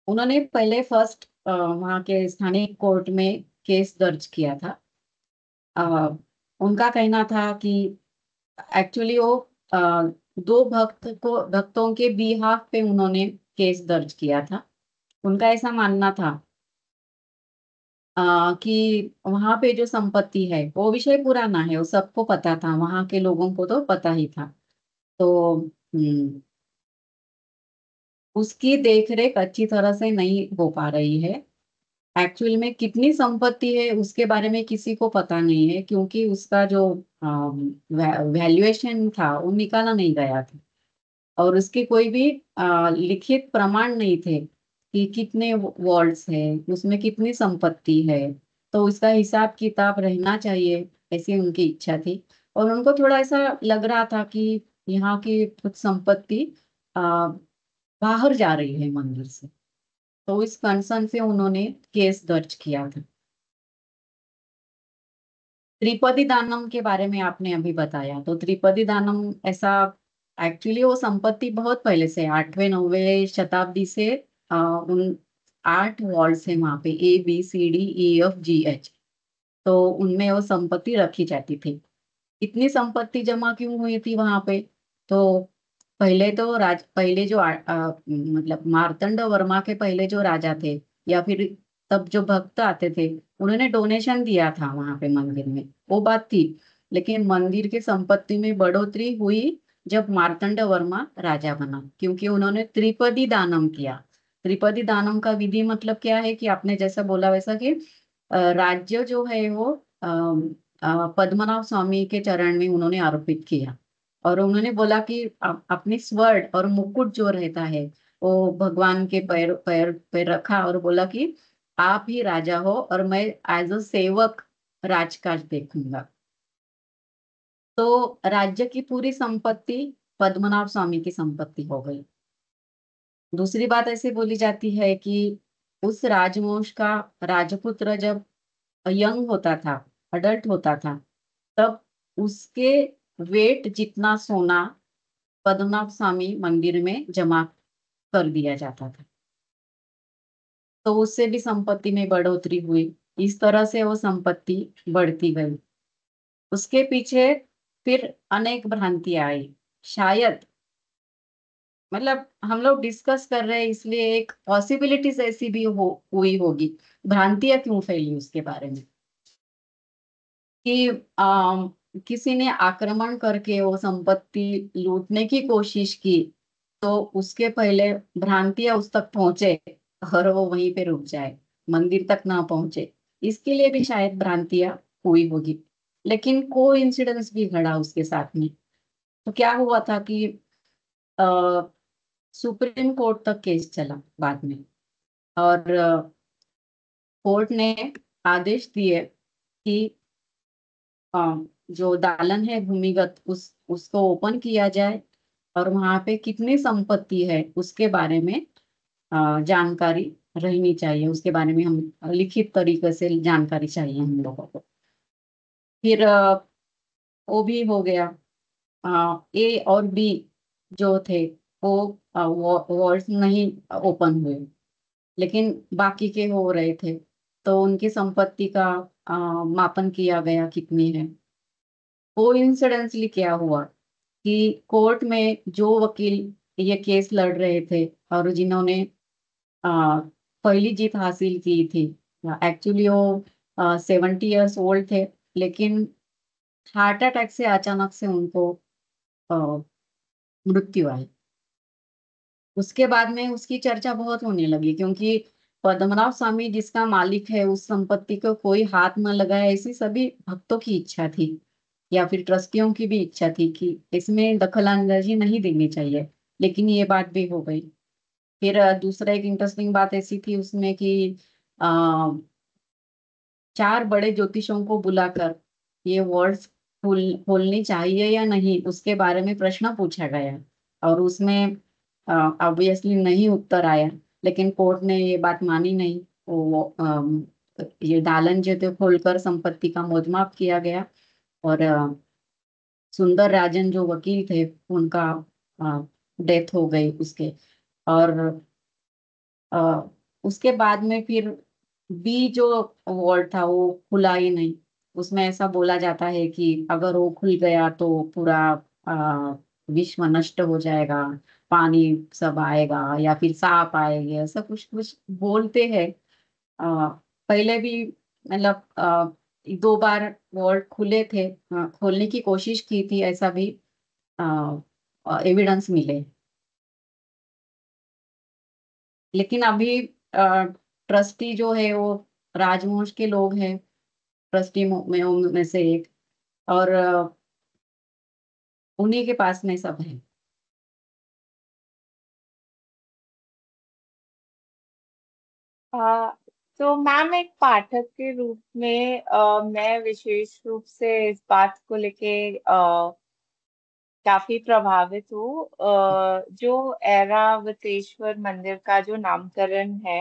उन्होंने पहले फर्स्ट वहाँ के स्थानीय कोर्ट में केस दर्ज किया था। अ, उनका कहना था कि एक्चुअली वो अ, दो भक्तों के बिहाफ पे उन्होंने केस दर्ज किया था। उनका ऐसा मानना था कि वहां पे जो संपत्ति है वो विषय पुराना है, वो सबको पता था, वहां के लोगों को तो पता ही था। तो उसकी देखरेख अच्छी तरह से नहीं हो पा रही है। एक्चुअल में कितनी संपत्ति है उसके बारे में किसी को पता नहीं है, क्योंकि उसका जो वैल्यूएशन था वो निकाला नहीं गया था। और उसके कोई भी लिखित प्रमाण नहीं थे कि कितने वॉल्ट्स है, उसमें कितनी संपत्ति है। तो उसका हिसाब किताब रहना चाहिए, ऐसी उनकी इच्छा थी। और उनको थोड़ा ऐसा लग रहा था कि यहाँ की कुछ संपत्ति आ, बाहर जा रही है मंदिर से। तो इस कंसर्न से उन्होंने केस दर्ज किया था। त्रिपदी दानम के बारे में आपने अभी बताया, तो त्रिपदी दानम ऐसा, एक्चुअली वो संपत्ति बहुत पहले से 8वीं 9वीं शताब्दी से उन 8 वॉल्स है वहां पे, ABCDEFGH। तो उनमें वो संपत्ति रखी जाती थी। इतनी संपत्ति जमा क्यों हुई थी वहां पे? तो पहले जो मतलब मार्तंड वर्मा के पहले जो राजा थे, या फिर तब जो भक्त आते थे, उन्होंने डोनेशन दिया था वहां पे मंदिर में, वो बात थी। लेकिन मंदिर की संपत्ति में बढ़ोतरी हुई जब मार्तंड वर्मा राजा बना, क्योंकि उन्होंने त्रिपदी दानम किया। त्रिपदी दानम का विधि मतलब क्या है कि आपने जैसा बोला वैसा कि राज्य जो है वो पद्मनाभ स्वामी के चरण में उन्होंने अर्पित किया। और उन्होंने बोला कि अपनी स्वर्ण और मुकुट जो रहता है वो भगवान के पैर पैर पे रखा, और बोला कि आप ही राजा हो और मैं एज अ सेवक राजकाज देखूंगा। तो राज्य की पूरी संपत्ति पद्मनाभ स्वामी की संपत्ति हो गई। दूसरी बात ऐसे बोली जाती है कि उस राजवंश का राजपुत्र जब यंग होता था, अडल्ट होता था, तब उसके वेट जितना सोना पद्मनाभ स्वामी मंदिर में जमा कर दिया जाता था। तो उससे भी संपत्ति में बढ़ोतरी हुई। इस तरह से वो संपत्ति बढ़ती गई। उसके पीछे फिर अनेक भ्रांतियां आई। शायद मतलब हम लोग डिस्कस कर रहे हैं इसलिए एक पॉसिबिलिटीज ऐसी भी हुई होगी। भ्रांतियां क्यों फैली उसके बारे में कि किसी ने आक्रमण करके वो संपत्ति लूटने की कोशिश की, तो उसके पहले भ्रांतियां उस तक पहुंचे और वो वहीं पे रुक जाए, मंदिर तक ना पहुंचे। इसके लिए भी शायद भ्रांतियां हुई होगी। लेकिन को इंसिडेंस भी घड़ा उसके साथ में। तो क्या हुआ था कि आ, सुप्रीम कोर्ट तक केस चला बाद में। और कोर्ट ने आदेश दिए कि जो दालन है भूमिगत उसको ओपन किया जाए और वहां पे कितनी संपत्ति है उसके बारे में जानकारी रहनी चाहिए। उसके बारे में हम लिखित तरीके से जानकारी चाहिए हम लोगों को। फिर वो भी हो गया। ए और बी जो थे वो वॉर्ड्स नहीं ओपन हुए, लेकिन बाकी के हो रहे थे। तो उनकी संपत्ति का मापन किया गया कितनी है। कोइंसिडेंटली क्या हुआ कि कोर्ट में जो वकील ये केस लड़ रहे थे और जिन्होंने आ, पहली जीत हासिल की थी, एक्चुअली वो 70 ईयर्स ओल्ड थे, लेकिन हार्ट अटैक से अचानक से उनको आ, मृत्यु आई। उसके बाद में उसकी चर्चा बहुत होने लगी क्योंकि पद्मनाभ स्वामी जिसका मालिक है उस संपत्ति को कोई हाथ न लगाए, ऐसी सभी भक्तों की इच्छा थी या फिर ट्रस्टियों की भी इच्छा थी कि इसमें दखल अंदाजी नहीं देनी चाहिए। लेकिन ये बात भी हो गई। फिर दूसरा एक इंटरेस्टिंग बात ऐसी थी उसमें कि आ, 4 बड़े ज्योतिषों को बुलाकर ये वर्ड्स खोलनी चाहिए या नहीं उसके बारे में प्रश्न पूछा गया और उसमें ऑब्वियसली नहीं उत्तर आया। लेकिन कोर्ट ने ये बात मानी नहीं। वो ये दालन जो थे खोलकर संपत्ति का मौजमाप किया गया और सुंदर राजन जो वकील थे उनका डेथ हो गई उसके। और अ, उसके बाद में फिर बी जो वॉर्ड था वो खुला ही नहीं। उसमें ऐसा बोला जाता है कि अगर वो खुल गया तो पूरा विश्व नष्ट हो जाएगा, पानी सब आएगा या फिर सांप आएंगे, ऐसा कुछ कुछ बोलते हैं। पहले भी मतलब 2 बार वॉल्ट खुले थे, खोलने की कोशिश की थी, ऐसा भी एविडेंस मिले। लेकिन अभी ट्रस्टी जो है वो राजवंश के लोग हैं, ट्रस्टी में से एक। और उन्हीं के पास में सब है। आ, तो मैम एक पाठक के रूप में मैं विशेष रूप से इस बात को लेके काफी प्रभावित हूँ। जो ऐरावतेश्वर मंदिर का जो नामकरण है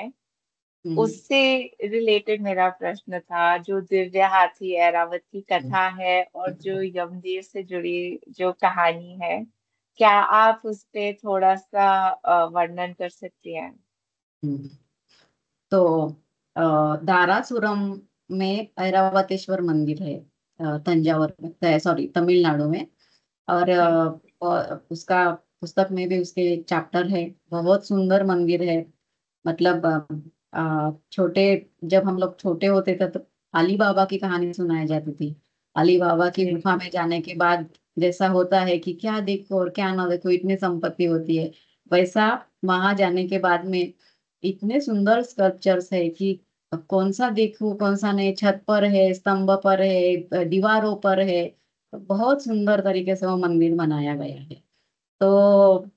हम्म, उससे रिलेटेड मेरा प्रश्न था। जो दिव्य हाथी ऐरावत की कथा है और जो यमदेव से जुड़ी जो कहानी है, क्या आप उस पे थोड़ा सा वर्णन कर सकती हैं? हम्म। तो दारासुरम में ऐरावतेश्वर मंदिर है, तंजावर में, सॉरी तमिलनाडु में। और उसका पुस्तक में भी उसके चैप्टर है। बहुत सुंदर मंदिर है। मतलब छोटे जब हम लोग छोटे होते थे तो अली बाबा की कहानी सुनाई जाती थी। अली बाबा की जी। गुफा में जाने के बाद जैसा होता है कि क्या देखो और क्या ना देखो, इतनी संपत्ति होती है, वैसा वहां जाने के बाद में इतने सुंदर स्कल्पचर्स है कि कौन सा देखूं कौन सा नहीं। छत पर है, स्तंभ पर है, दीवारों पर है। बहुत सुंदर तरीके से वो मंदिर बनाया गया है। तो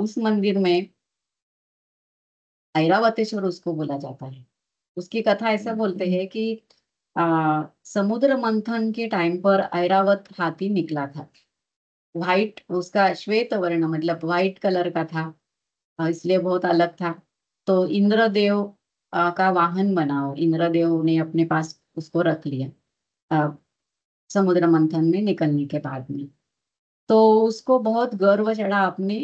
उस मंदिर में ऐरावतेश्वर उसको बोला जाता है। उसकी कथा ऐसा बोलते हैं कि समुद्र मंथन के टाइम पर ऐरावत हाथी निकला था। व्हाइट, उसका श्वेत वर्ण मतलब व्हाइट कलर का था, इसलिए बहुत अलग था। तो इंद्रदेव का वाहन बना, इंद्रदेव ने अपने पास उसको रख लिया समुद्र मंथन में निकलने के बाद में। तो उसको बहुत गर्व चढ़ा अपने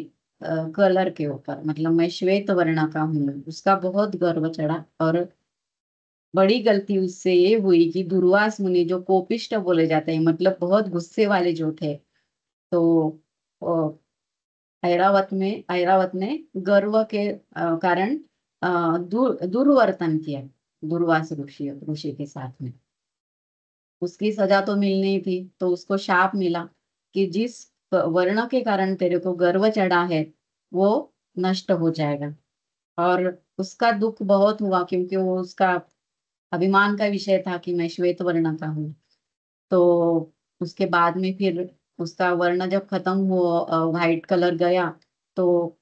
कलर के ऊपर, मतलब मैं श्वेत वर्ण का हूँ, उसका बहुत गर्व चढ़ा। और बड़ी गलती उससे ये हुई कि दुर्वास मुनि, जो कोपिष्ट बोले जाते हैं, मतलब बहुत गुस्से वाले जो थे, तो ऐरावत ने गर्व के कारण दुर्वर्तन किया दुर्वास ऋषि के साथ में। उसकी सजा तो मिलनी थी, तो उसको शाप मिला कि जिस वर्ण के कारण तेरे को गर्व चढ़ा है वो नष्ट हो जाएगा। और उसका दुख बहुत हुआ, क्योंकि वो उसका अभिमान का विषय था कि मैं श्वेत वर्ण का हूँ। तो उसके बाद में फिर उसका वर्ण जब खत्म हुआ, व्हाइट कलर गया, तो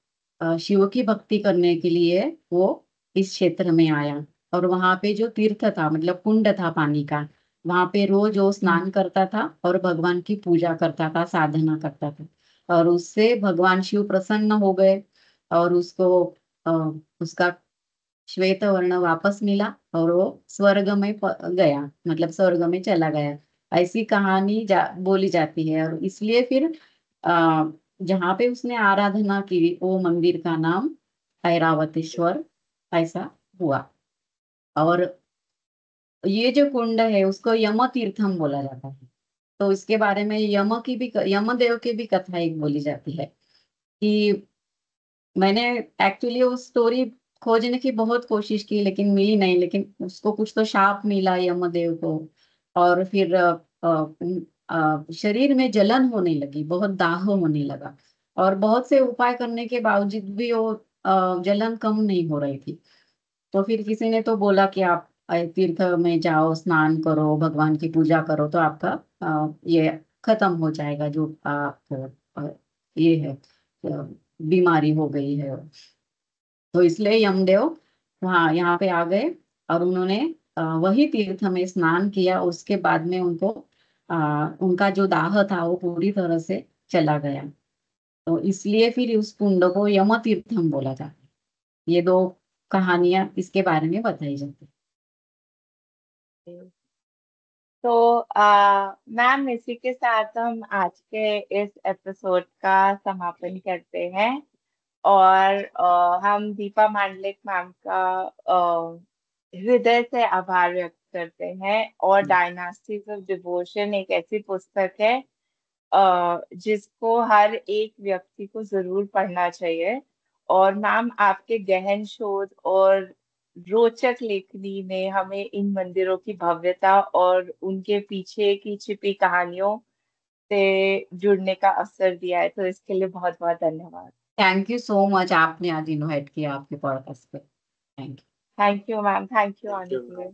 शिव की भक्ति करने के लिए वो इस क्षेत्र में आया। और वहां पे जो तीर्थ था, मतलब कुंड था पानी का, वहां पे रोज वो स्नान करता था और भगवान की पूजा करता था, साधना करता था। और उससे भगवान शिव प्रसन्न हो गए और उसको अ, उसका श्वेत वर्ण वापस मिला और वो स्वर्ग में गया, मतलब स्वर्ग में चला गया। ऐसी कहानी बोली जाती है। और इसलिए फिर जहाँ पे उसने आराधना की, वो मंदिर का नाम ऐरावतेश्वर ऐसा हुआ। और ये जो कुंड है उसको यम तीर्थम बोला जाता है। तो इसके बारे में यम देव की भी कथा एक बोली जाती है कि मैंने एक्चुअली वो स्टोरी खोजने की बहुत कोशिश की लेकिन मिली नहीं, लेकिन उसको कुछ तो शाप मिला यमदेव को। और फिर शरीर में जलन होने लगी, बहुत दाह होने लगा। और बहुत से उपाय करने के बावजूद भी वो जलन कम नहीं हो रही थी। तो फिर किसी ने तो बोला कि आप तीर्थ में जाओ, स्नान करो, भगवान की पूजा करो, तो आपका ये खत्म हो जाएगा जो ये है बीमारी हो गई है। तो इसलिए यमदेव वहाँ यहाँ पे आ गए और उन्होंने वही तीर्थ में स्नान किया। उसके बाद में उनको उनका जो दाह था वो पूरी तरह से चला गया। तो इसलिए फिर उस कुंड को यम तीर्थम बोला जाता है। ये दो कहानियां इसके बारे में बताई जाती तो मैम, इसी के साथ हम आज के इस एपिसोड का समापन करते हैं। और हम दीपा मांडलिक मैम का हृदय से आभार व्यक्त करते हैं। और है। डायनास्टीज ऑफ डिवोशन एक ऐसी पुस्तक है जिसको हर एक व्यक्ति को जरूर पढ़ना चाहिए। और मैम, आपके गहन शोध और रोचक लेखनी ने हमें इन मंदिरों की भव्यता और उनके पीछे की छिपी कहानियों से जुड़ने का अवसर दिया है, तो इसके लिए बहुत बहुत धन्यवाद। थैंक यू सो मच, आपने आज इनवाइट किया आपके पॉडकास्ट पे। Thank you. Thank you ma'am, thank you thank आने यू। के लिए।